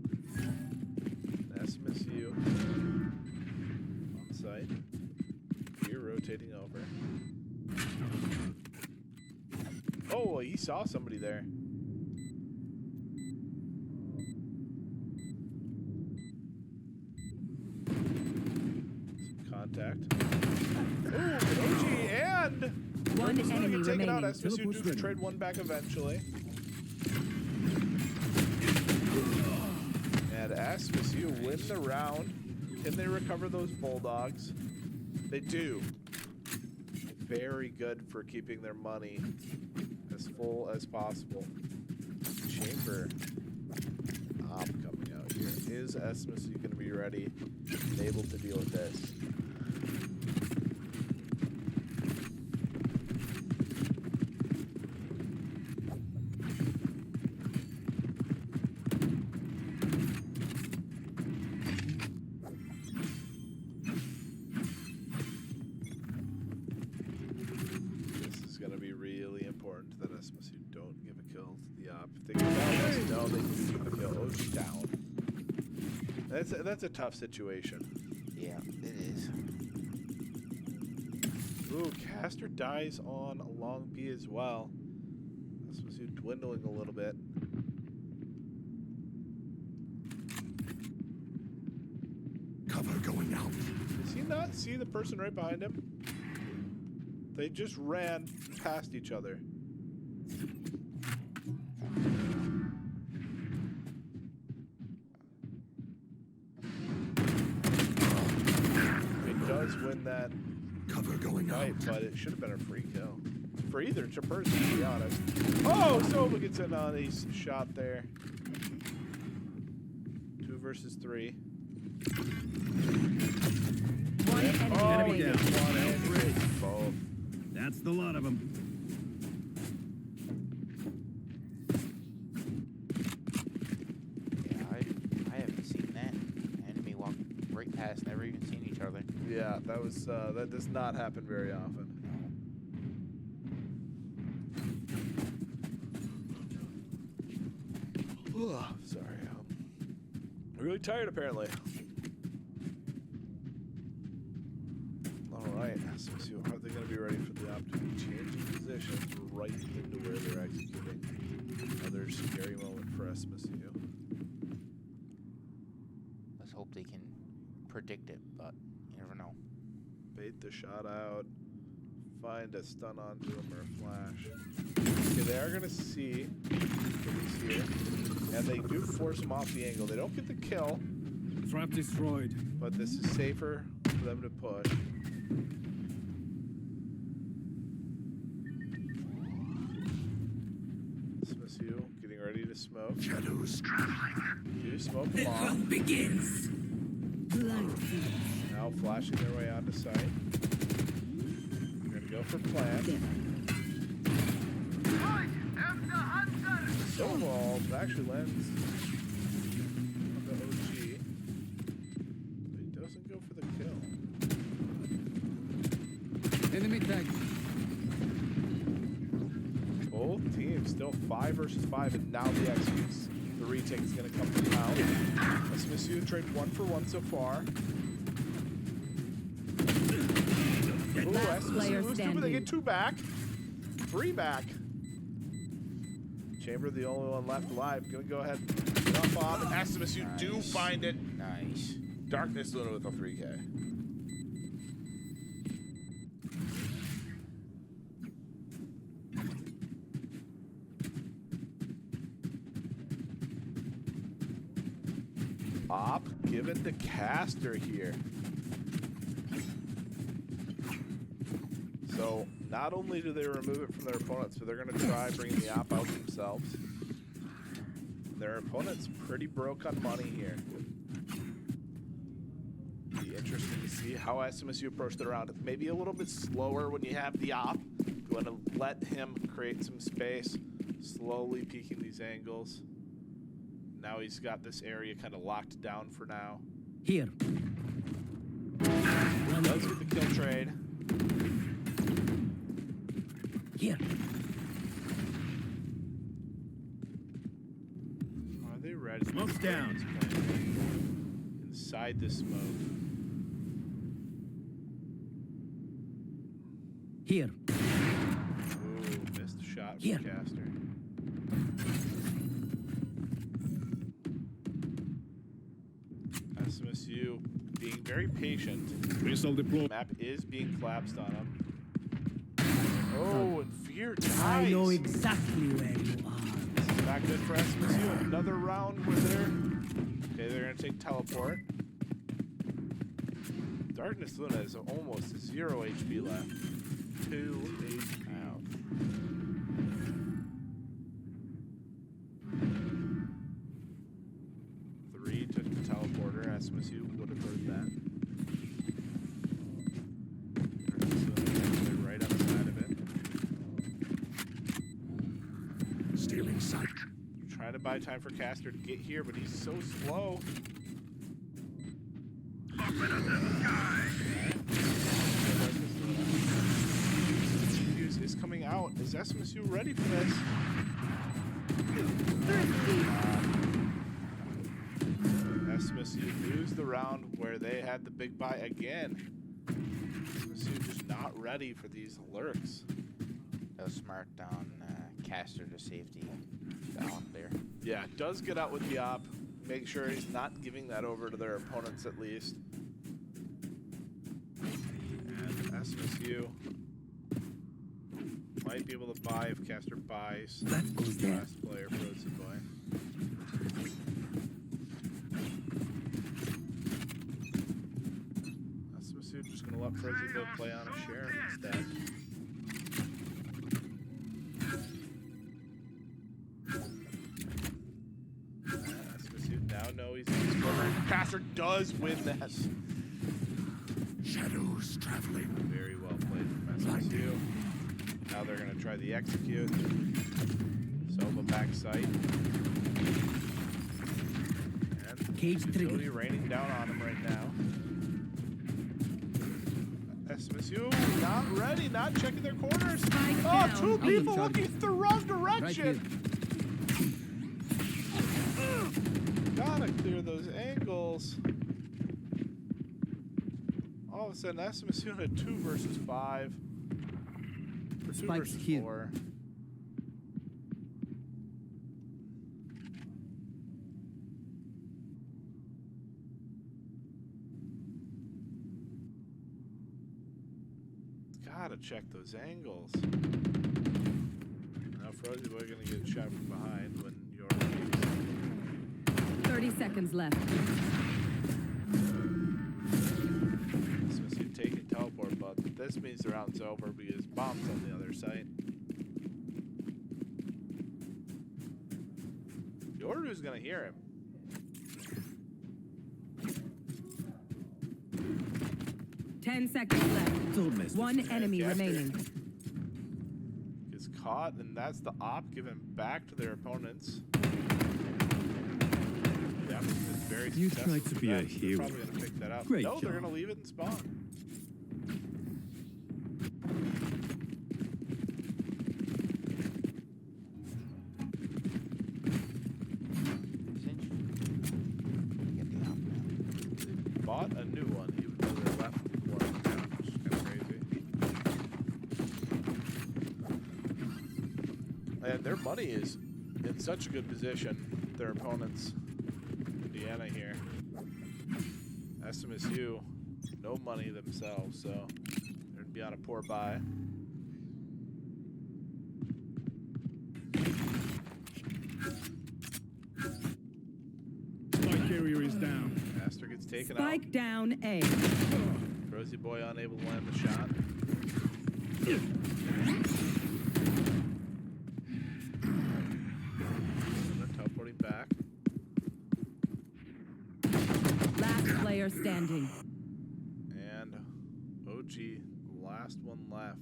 SMSU on site. Here rotating over. Oh, he saw somebody there. Some contact. Ooh, OG and One Purple's gonna enemy get taken out. remaining. SMSU do trade one back eventually. And SMSU win the round Can they recover those bulldogs? They do. Very good for keeping their money as full as possible. Chamber coming out here. Is SMSU going to be ready and able to deal with this? That's a tough situation. Yeah, it is. Ooh, Caster dies on a long B as well. This was dwindling a little bit. Cover going out. Does he not see the person right behind him? They just ran past each other. Win that cover going fight, out, but it should have been a free kill for either person, to be honest. Oh, Sova gets in on a shot there. 2 versus 3. One enemy remaining. Both. That's the lot of them. Yeah, I haven't seen that. Enemy walk right past, never even seen each other. Yeah, that was that does not happen very often. Sorry, I'm really tired apparently. All right, so are they going to be ready for the opportunity to change positions right into where they're executing? Another scary moment for SMSU. Let's hope they can predict it, but you never know. Bait the shot out. Find a stun onto him or a flash. Okay, they are going to see what he's here. And they do force him off the angle. They don't get the kill. Trap destroyed. But this is safer for them to push. SMSU getting ready to smoke. Shadows traveling. Do smoke The them off. hunt begins. Blindfold. Now flashing their way onto site. They're going to go for plant. Stonewall actually lands on the OG. But he doesn't go for the kill. Enemy tag. Both teams still 5 versus 5, and now the executes. The retake is going to come from out. SMSU trade 1 for 1 so far. Ooh, Last player SMSU lose 2, but they standing. get 2 back. 3 back. Chamber, the only one left alive. Gonna go ahead and jump off. And SMSU do find it. Nice. Darkness doing it with a 3K. Op given the caster here. So not only do they remove it from their opponents, but they're going to try bringing the op out themselves. Their opponent's pretty broke on money here. Be interesting to see how SMSU approach the round. It's maybe a little bit slower when you have the op. You want to let him create some space, slowly peeking these angles. Now he's got this area kind of locked down for now. Here. Does get the kill trade. Here. Are they ready? Smoke's down. Inside the smoke. Here. Ooh, missed shot from Here. Caster. SMSU being very patient. Missile deployed. Map is being collapsed on him. Oh, and Fear dies. I know exactly where you are. This is not good for SMSU. Another round where they're... Okay, they're going to take teleport. Darkness Luna is almost 0 HP left. 2 HP. Wow. 3 took the teleporter. SMSU would have heard that. Darkness Luna right outside of it. Stealing sight. Trying to buy time for Caster to get here, but he's so slow. Fuse is coming out. Is SMSU ready for this? SMSU lose the round where they had the big buy again. SMSU just not ready for these lurks. That was smart on Caster to safety down there. Yeah, does get out with the op. Make sure he's not giving that over to their opponents at least. And SMSU might be able to buy if Caster buys. That goes there. Last player, Frozen Boy. SMSU just gonna let Frozen Boy play on a share instead. SMSU now know he's in his corner. Caster does win that. Shadows traveling. Very well played from SMSU. Now they're going to try the execute. Sova backside. And Cage utility trigger. raining down on him right now. SMSU not ready, not checking their corners. Spike Oh, down. two people Charlie. looking the wrong Right direction. Gotta clear those angles. All of a sudden, SMSU in a 2 versus 5. Or 2 Spike's versus here. 4. Gotta check those angles. Now Frozy Boy gonna get shot from behind when you're 30 seconds left. SMSU taking teleport, but this means the round's over because bomb's on the other side. Yoru's gonna hear him. Ten seconds left. Don't mess with One me. enemy Caster. remaining. Gets caught, and that's the op given back to their opponents. Yeah, it's very You successful tried to with be a that, so they're hero. probably gonna pick that up. Great No, they're job. gonna leave it and spawn. It's interesting. Get the op now. They bought a new one, even though they left one down, which is kind of crazy. And their money is in such a good position, their opponents. Indiana here. SMSU, no money themselves, so they're gonna be on a poor buy. Spike area is down. Master gets taken Spike down A. out. Rosie Boy unable to land the shot. They're teleporting back. Last player standing. And OG, last one left.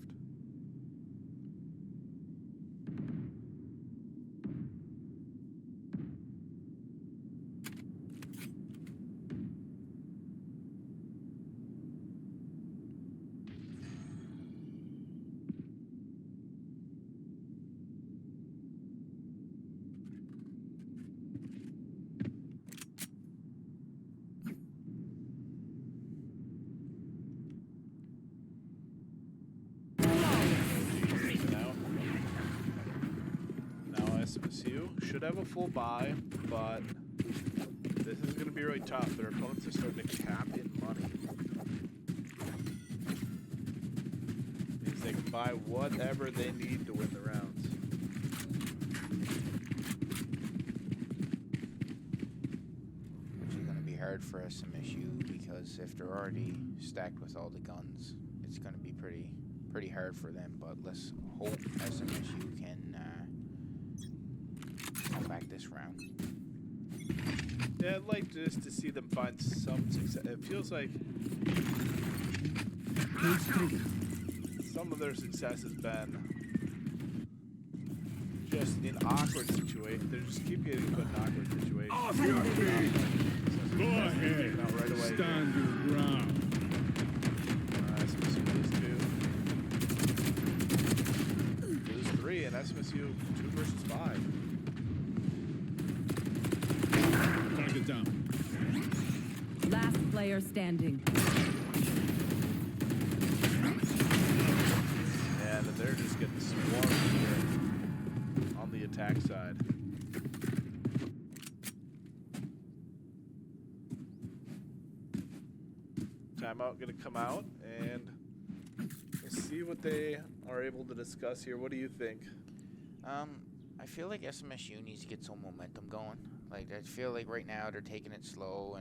Now SMSU should have a full buy, but this is going to be really tough. Their opponents are starting to cap in money. Means they can buy whatever they need to win the rounds. Which is going to be hard for SMSU because because if they're already stacked with all the guns, it's going to be pretty hard for them. But let's hope SMSU can come back this round. Yeah, I'd like just to see them find some success. It feels like some of their success has been just in awkward situations. They just keep getting put in awkward situations. Off your feet! Go ahead. Right away. Stand your ground. SMSU lose 2. Lose 3, and SMSU 2 versus 5. Target down. Last player standing. And they're just getting swarmed here on the attack side. Timeout going to come out, and let's see what they are able to discuss here. What do you think? I feel like SMSU needs to get some momentum going. Like, I feel like right now they're taking it slow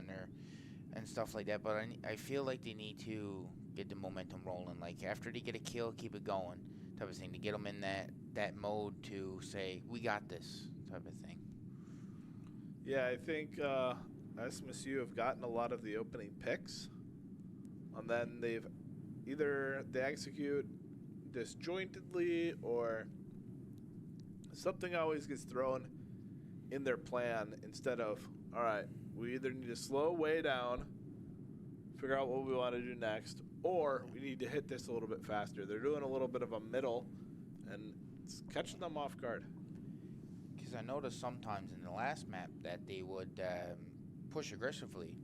and stuff like that, but I feel like they need to get the momentum rolling. Like, after they get a kill, keep it going type of thing, to get them in that mode to say, we got this type of thing. Yeah, I think SMSU have gotten a lot of the opening picks, and then they execute disjointedly, or something always gets thrown in their plan instead of, all right, we either need to slow way down, figure out what we want to do next, or we need to hit this a little bit faster. They're doing a little bit of a middle, and it's catching them off guard. Because I noticed sometimes in the last map that they would push aggressively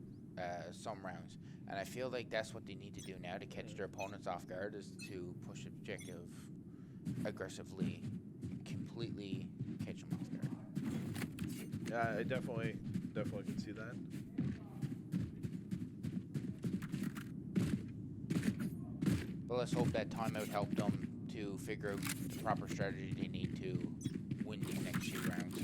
some rounds, and I feel like that's what they need to do now to catch their opponents off guard, is to push objective aggressively, completely catch them off guard. Yeah, I definitely can see that. But let's hope that timeout helped them to figure out the proper strategy they need to win these next few rounds.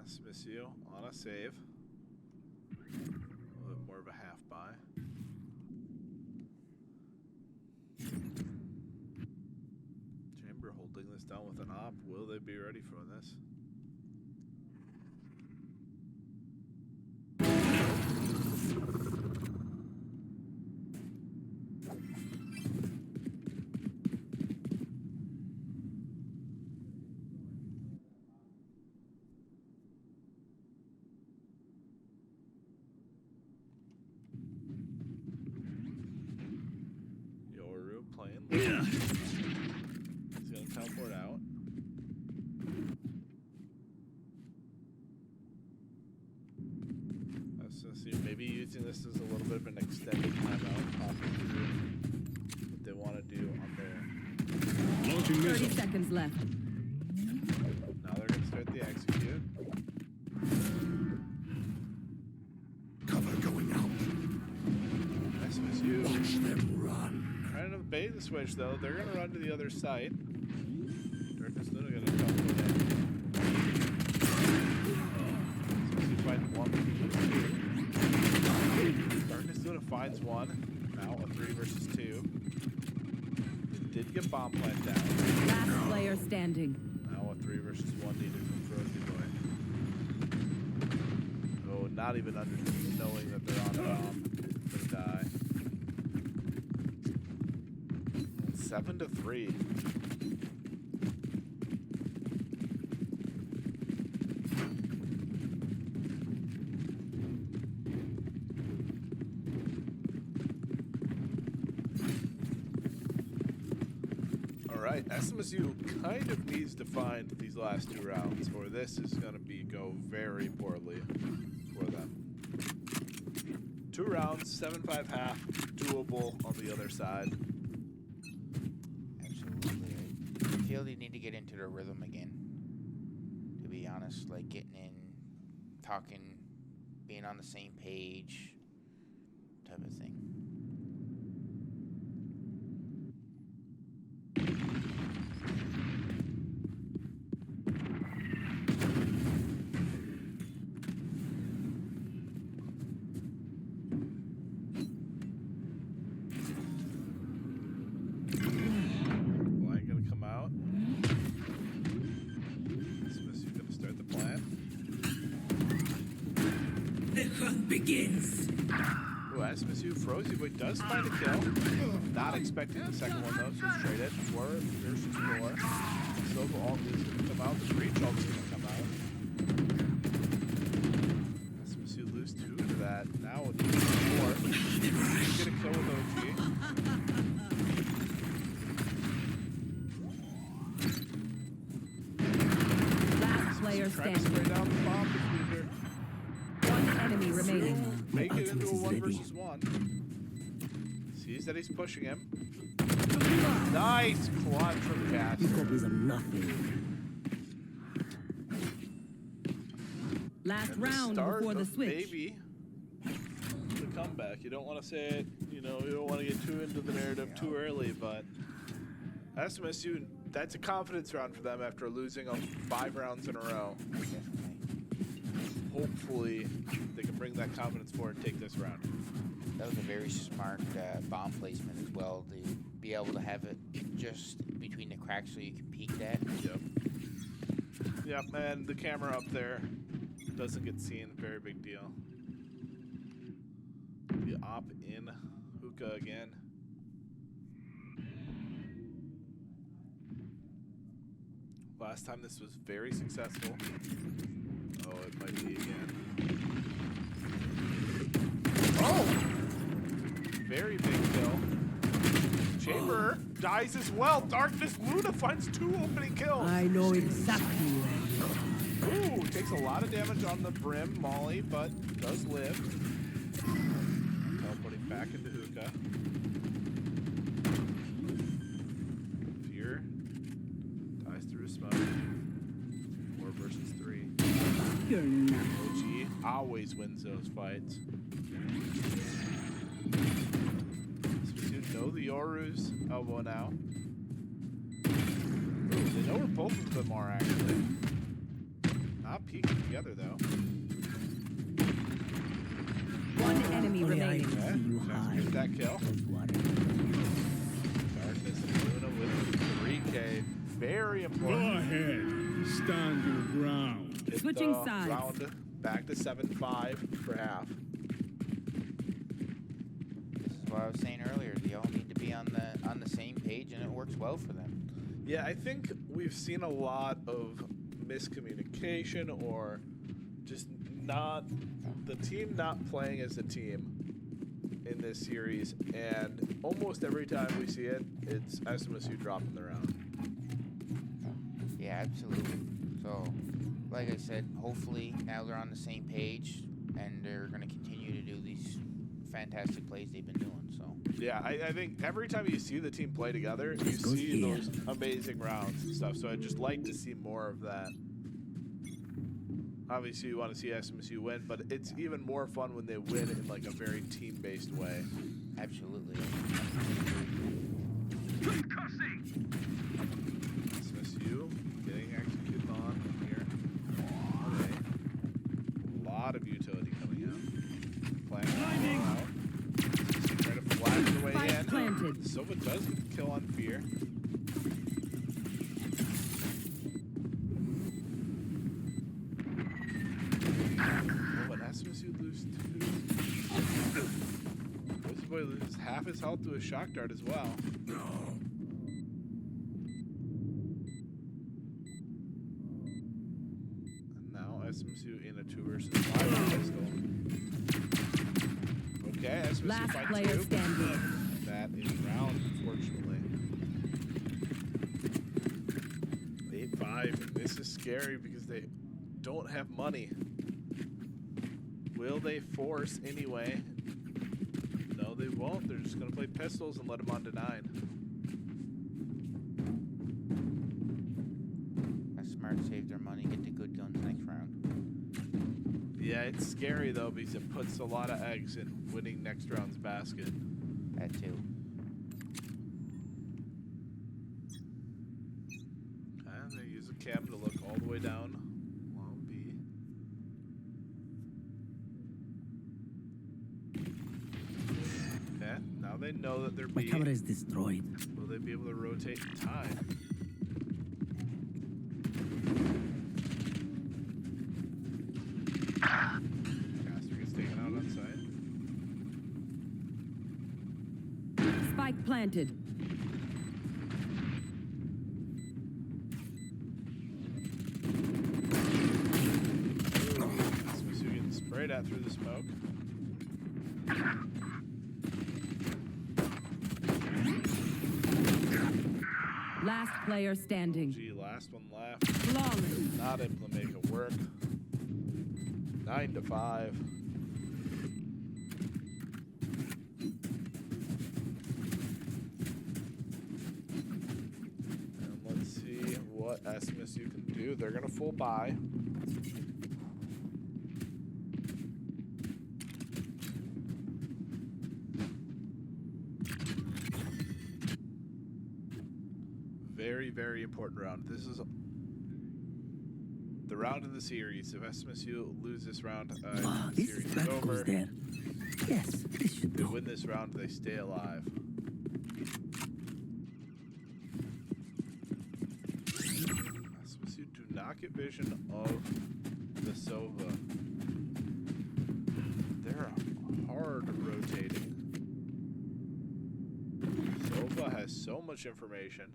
SMSU on a save. A little bit more of a half buy. Chamber holding this down with an op. Will they be ready for this? He's gonna teleport out. SMSU maybe using this as a little bit of an extended timeout, talking through what they want to do on their Launching 30 missile. seconds left. Now they're gonna start the execute. Cover going out. SMSU Watch them run. trying to bait the switch though. They're gonna run to the other side. Darkness Luna gonna teleport in. SMSU finds one. Darkness Luna finds one. Now a 3 versus 2. Did get bomb plant down. Last player standing. Now a 3 versus 1 needed from Frozy Boy. Oh, not even knowing that they're on bomb. Gonna die. 7-3. All right, SMSU kind of needs to find these last 2 rounds, or this is going to go very poorly for them. 2 rounds, 7-5 half, doable on the other side. Absolutely. I feel they need to get into their rhythm again, to be honest. Like, getting in, talking, being on the same page, type of thing. Blind gonna come out. SMSU gonna start the plan. The hunt begins. Ooh, SMSU Frozy Boy does find a kill. Not expecting the second one though, so straight at 4 versus 4. Silver ult is gonna come out. The breach ult is gonna come out. SMSU lose 2 to that. Now with 4. Get a kill with OG. Last player Trying to spray standing. down the bomb diffuser. One enemy remaining. Make My it into a ultimate is 1 ready. versus 1. Sees that he's pushing him. Nice clutch from Caster. Copies are nothing. Last And the round start before the of switch. maybe the comeback. You don't want to say it, you don't want to get too into the narrative too early, but SMSU, that's a confidence round for them after losing 5 rounds in a row. Hopefully, they can bring that confidence forward and take this round. That was a very smart bomb placement as well. To be able to have it just between the cracks so you can peek that. Yep. Yep, and the camera up there doesn't get seen. Very big deal. The op in hookah again. Last time this was very successful. Oh, it might be again. Oh! Very big kill. Chamber dies as well. Darkness Luna finds 2 opening kills. I know exactly where you are. Ooh, takes a lot of damage on the brim, Molly, but does live. Teleporting back into hookah. Fear dies through smoke. 4 versus 3. You're not. OG always wins those fights. SMSU know the Yoru's elbow now. Ooh, they know where both of them are actually. Not peeking together though. One enemy Only I remaining. can see you Chance to hide. get that kill. Don't worry. Darkness and Luna with 3K. Very Go important. ahead. Stand your ground. Get Switching the sides. Round back to 7-5 for half. This is what I was saying earlier. They all need to be on the same page, and it works well for them. Yeah, I think we've seen a lot of miscommunication or just not the team not playing as a team in this series, and almost every time we see it, it's SMSU dropping the round. Yeah, absolutely. So, like I said, hopefully now they're on the same page, and they're going to continue to do these fantastic plays they've been doing. So, Yeah, I think every time you see the team play together, you Goes see here. those amazing rounds and stuff. So I'd just like to see more of that. Obviously, you want to see SMSU win, but it's even more fun when they win in like a very team-based way. absolutely. SMSU getting executed on here. Okay. A lot of utility coming out. Planning out. Try to flash the way Spike in. planted. Silva does get the kill on Fear. Oh, but SMSU lose 2. This boy loses half his health to a shock dart as well. And now SMSU in a 2 versus 5 pistol. Okay, SMSU Last finds player 2. standing. That is round, unfortunately. 8-5, and this is scary because they don't have money. Will they force anyway? No, they won't. They're just going to play pistols and let them on to 9. That's smart. Save their money. Get the good guns next round. Yeah, it's scary though because it puts a lot of eggs in winning next round's basket. That too. And they use a cam to look all the way down. Long B. Okay, now they know that they're My B. camera is destroyed. Will they be able to rotate in time? Caster gets taken out on site. Spike planted. SMSU getting sprayed at through the smoke. Last player standing. Gee, last one left. Flawless. Not able to make it work. 9 to 5. And let's see what SMSU can do. They're gonna full buy. Very, very important round. This is the round of the series. If SMSU lose this round, Ah, the this series is is that over. goes there. Yes, this should If they do. win this round, they stay alive. SMSU do not get vision of the Sova. They're hard rotating. Sova has so much information.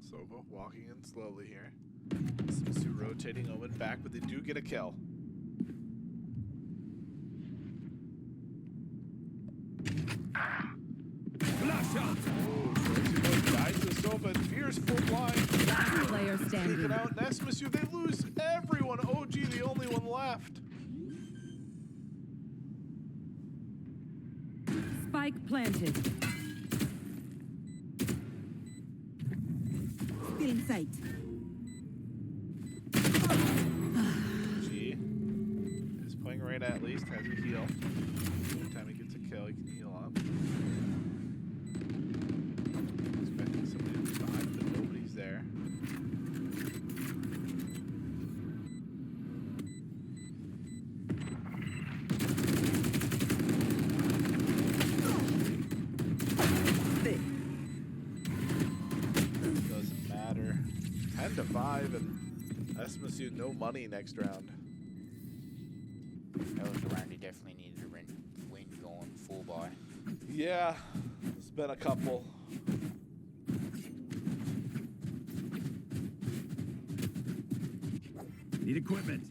Sova walking in slowly here. SMSU rotating Omen back, but they do get a kill. Oh, Crazy Boy dies to Sova. Fierce full blind. Last player Taken standing. out. And SMSU, they lose everyone. OG, the only one left. Spike planted. Still in sight. G is playing right at least, has a heal. Every time he gets a kill, he can heal up. Expecting somebody to be behind, but nobody's there. Doesn't matter. 10 to 5, and SMSU no money next round. That was the round he definitely needed to win going full buy. Yeah, there's been a couple. Need equipment.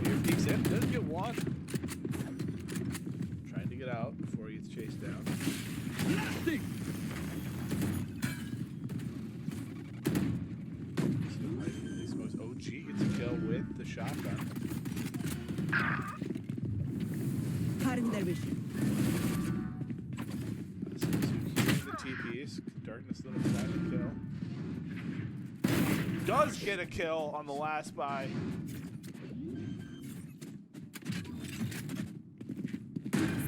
Here peeks in, does get one. Trying to get out before he gets chased down. Blasting! Still hiding in these smokes. OG gets a kill with the shotgun. Cutting their vision. SMSU the TPs. Darkness little find a kill. Does get a kill on the last buy.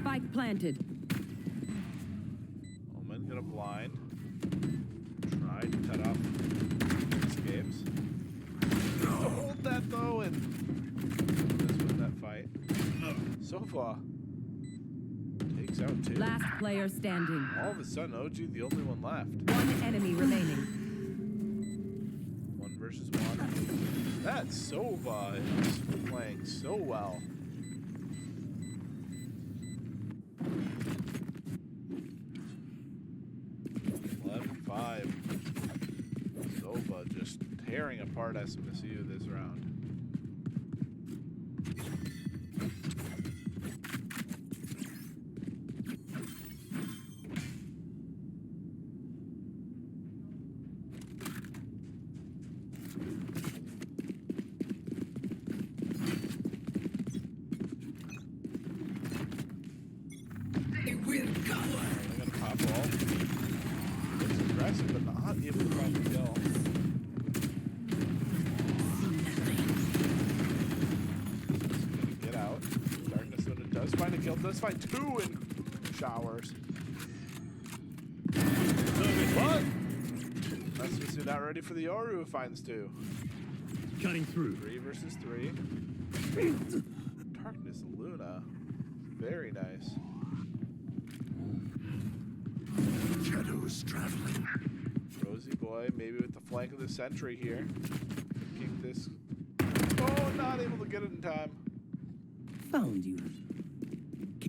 Spike planted. Omen gonna blind. Try to cut off escapes. To hold that though and does win that fight. So far. Takes out two. Last player standing. All of a sudden OG the only one left. One enemy remaining. 1 versus 1. That's Sova is playing so well. Five. Sova tearing apart SMSU this round. But not able to find the kill. Get out. Darkness when it does find a kill. Does find 2 in showers. What? SMSU not ready for the Yoru who finds 2. Cutting through. 3 versus 3. Darkness Luna. Very nice. Shadows traveling. Rosie boy, maybe with the flank of the sentry here. Keep this. Oh, not able to get it in time. Found you.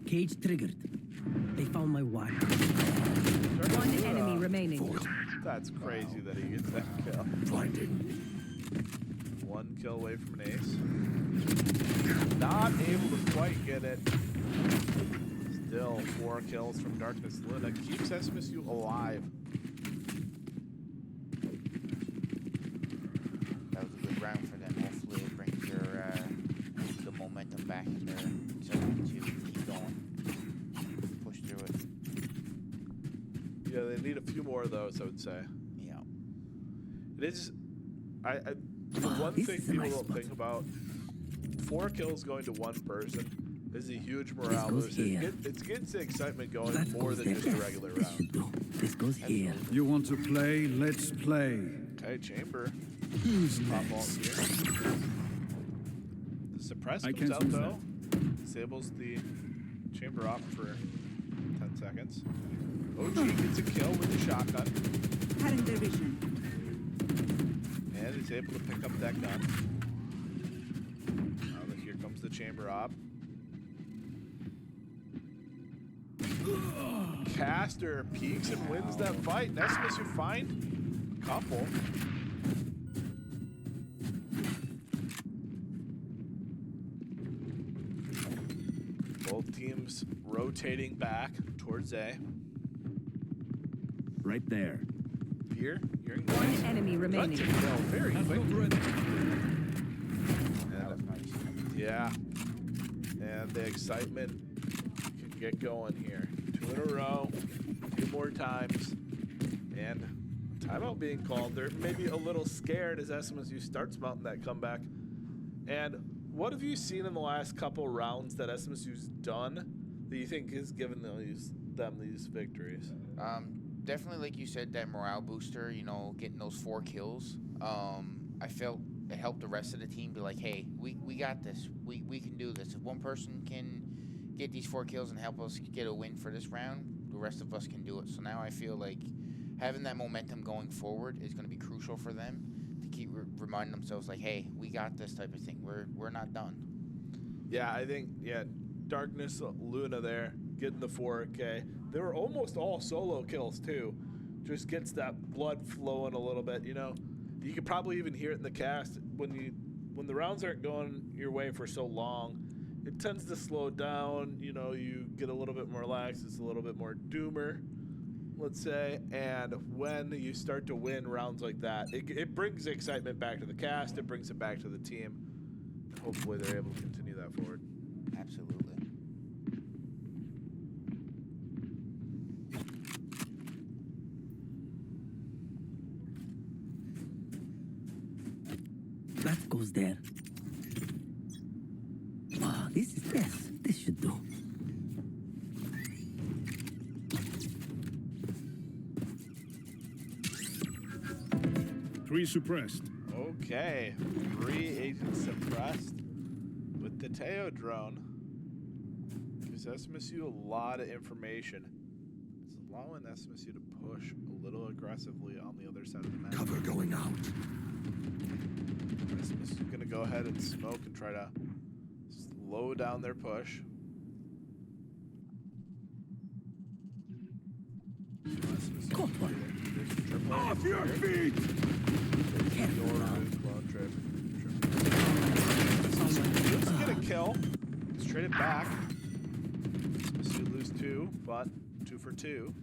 Cage triggered. They found my wire. One enemy remaining. That's crazy that he gets that kill. Blinding. 1 kill away from an ace. Not able to quite get it. Still 4 kills from Darkness Luna. Keeps SMSU alive. That was a good round for them. Hopefully it brings their the momentum back in there so to keep going. Push through it. Yeah, they need a few more of those, I would say. Yeah. It is. The one this thing is a people nice don't spot. think about: 4 kills going to 1 person is a huge morale goes boost. here. It gets the excitement going That more goes than there. just a regular This round. should do. This goes here. You want to play? Let's play. Okay, Chamber. Who's Pop vault next? here. The suppress I comes out cancel though. Disables the chamber op for 10 seconds. OG gets a kill with the shotgun Cutting their vision. and is able to pick up that gun. Now here comes the chamber op. Caster peeks and wins that fight. SMSU find a couple. Both teams rotating back towards A. Right there. Fear, you're in One enemy remaining. Cut to kill very That's quickly. ready. That was nice. Yeah. And the excitement can get going here. 2 in a row, 2 more times. And timeout being called. They're maybe a little scared as SMSU starts mounting that comeback. And what have you seen in the last couple rounds that SMSU's done that you think has given them these victories? Definitely, like you said, that morale booster, you know, getting those 4 kills. I felt it helped the rest of the team be like, hey, we got this. We can do this. If one person can get these 4 kills and help us get a win for this round, the rest of us can do it. So now I feel like having that momentum going forward is going to be crucial for them to keep reminding themselves like, hey, we got this type of thing. We're not done. Yeah, I think, Darkness Luna there, getting the 4K. They were almost all solo kills, too. Just gets that blood flowing a little bit, you know. You could probably even hear it in the cast. When the rounds aren't going your way for so long, it tends to slow down. You know, you get a little bit more relaxed. It's a little bit more doomer, let's say. And when you start to win rounds like that, it brings the excitement back to the cast. It brings it back to the team. Hopefully they're able to continue that forward. Absolutely. That goes there. This is yes. This should do. Three suppressed. Okay, 3 agents suppressed with the Teo drone. Gives SMSU a lot of information. It's allowing SMSU to push a little aggressively on the other side of the map. Cover going out. SMSU is going to go ahead and smoke and try to slow down their push. Caught one. There's a triple Off your here. feet! Yoru, clone trip. Let's get a kill. Let's trade it back. SMSU lose 2, but 2 for 2.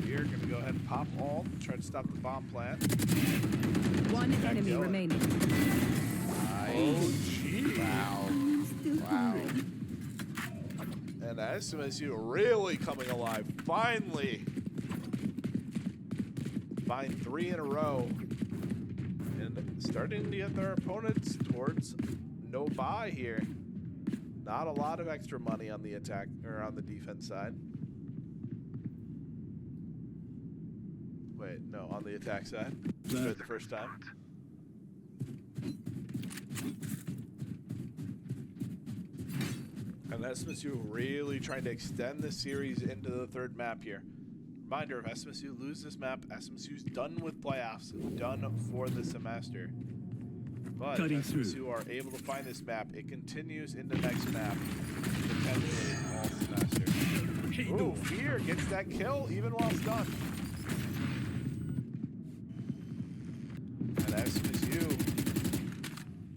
We're going to go ahead and pop all, try to stop the bomb plant. One enemy kill. remaining. Oh, gee. Wow. Still Wow. hungry. And SMSU really coming alive. Finally. Buying 3 in a row. And starting to get their opponents towards no buy here. Not a lot of extra money on the attack or on the defense side. Wait, no, on the attack side. For the first time. And SMSU really trying to extend the series into the 3rd map here. Reminder, if SMSU lose this map, SMSU's done with playoffs, done for the semester. But Cutting if SMSU are able to find this map, it continues into next map, potentially all semester. Ooh, Fear gets that kill even while stunned. And SMSU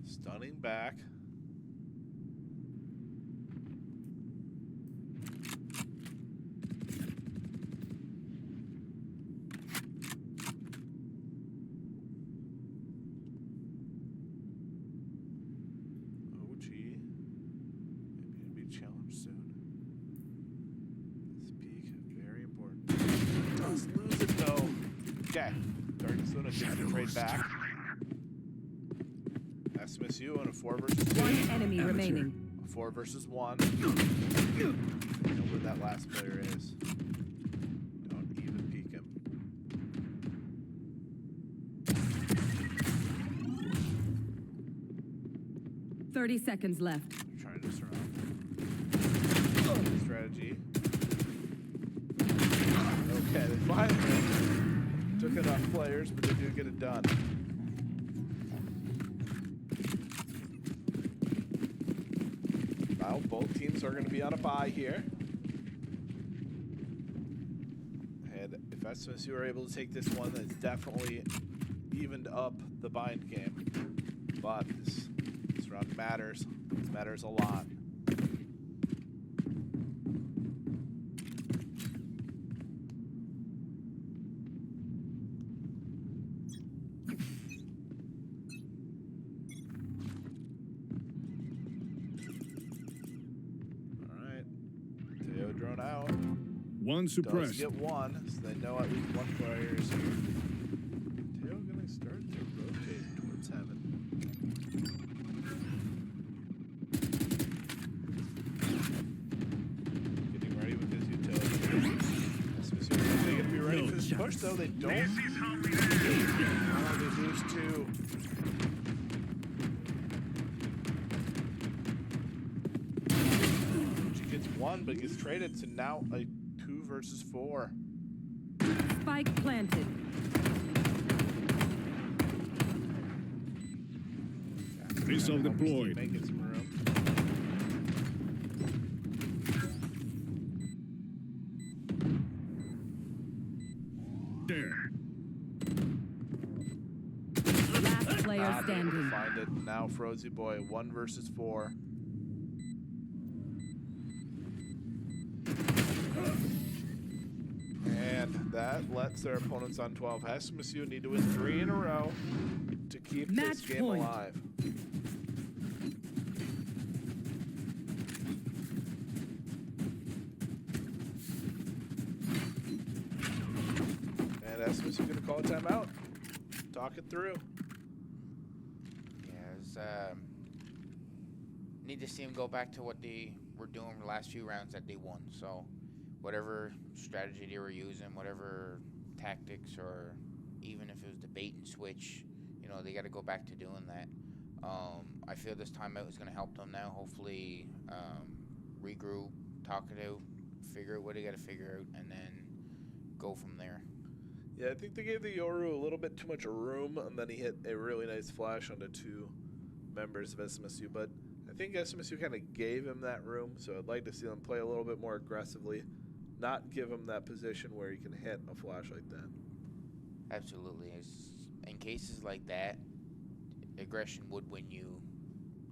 stunning back. Back. SMSU on a 4 versus 2. One enemy remaining. A 4 versus 1. I don't know where that last player is. Don't even peek him. Thirty seconds left. I'm trying to surround. Strategy. Okay, they finally took enough players, but they do get it done. Now both teams are going to be on a bye here. And if SMSU are able to take this one, that's definitely evened up the bind game. But this round matters. It matters a lot. One Does suppressed. get 1, so they know at least 1 player is here. Teo gonna start to rotate towards heaven. Getting ready with his utility. SMSU are gonna be ready for this push, though. They don't. Oh, they lose 2. She gets 1, but gets traded to now a 2 versus 4. Spike planted. Missile deployed. Making some room. There. Last player Not able to standing. find it. Now Frozy Boy, 1 versus 4. And that lets their opponents on 12. SMSU need to win 3 in a row to keep this Match game point. alive. And SMSU going to call a timeout. Talk it through. Need to see them go back to what they were doing the last few rounds that they won. So whatever strategy they were using, whatever tactics, or even if it was the bait and switch, you know, they got to go back to doing that. I feel this timeout is going to help them now. Hopefully regroup, talk it out, figure out what they got to figure out, and then go from there. Yeah, I think they gave the Yoru a little bit too much room, and then he hit a really nice flash onto 2 members of SMSU. But I think SMSU kind of gave him that room, so I'd like to see them play a little bit more aggressively, not give him that position where he can hit a flash like that. Absolutely. In cases like that, aggression would win you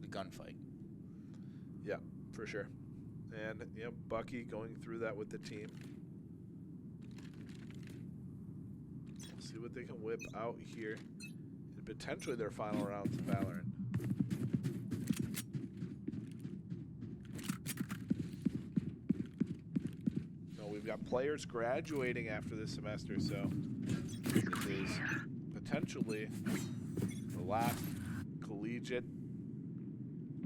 the gunfight. Yeah, for sure. And Bucky going through that with the team. We'll see what they can whip out here. And potentially their final rounds of Valorant. No, we've got players graduating after this semester, so this is potentially the last collegiate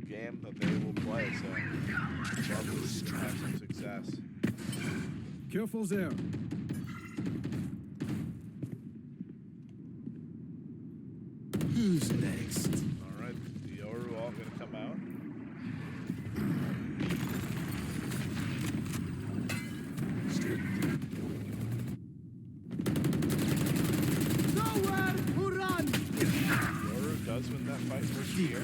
game that they will play, so hopefully they can have some success. Careful there. Who's next? All right, the Yoru all going to come out. Nowhere to run! Yoru does win that fight first year.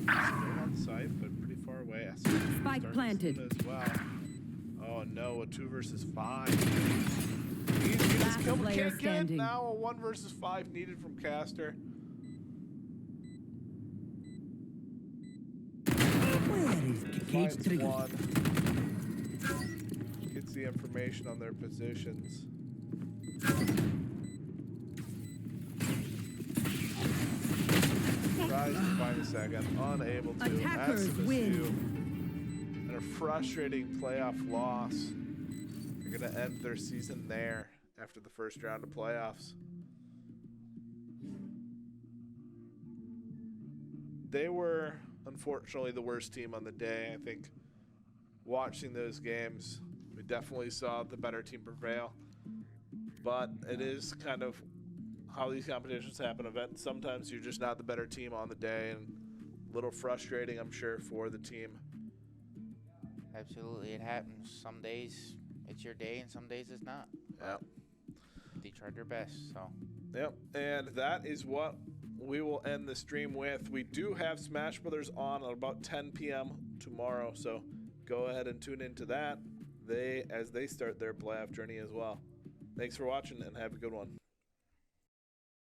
Still on site, but pretty far away. SMSU Spike starting planted. some as well. Oh no, a 2 versus 5. He's Last kill the player kick standing. now a 1 versus 5 needed from Caster. Where is Cage Finds Trigger? one. Gets the information on their positions. Tries to find a second, unable to. Attackers SMSU, win. and a frustrating playoff loss. They're going to end their season there after the first round of playoffs. They were, unfortunately, the worst team on the day. I think watching those games, we definitely saw the better team prevail. But it is kind of how these competitions happen. Sometimes you're just not the better team on the day, and a little frustrating, I'm sure, for the team. Absolutely, it happens. Some days it's your day, and some days it's not. Yep. They tried their best, so. Yep. And that is what we will end the stream with. We do have Smash Brothers on at about 10 p.m. tomorrow, so go ahead and tune into that as they start their playoff journey as well. Thanks for watching, and have a good one.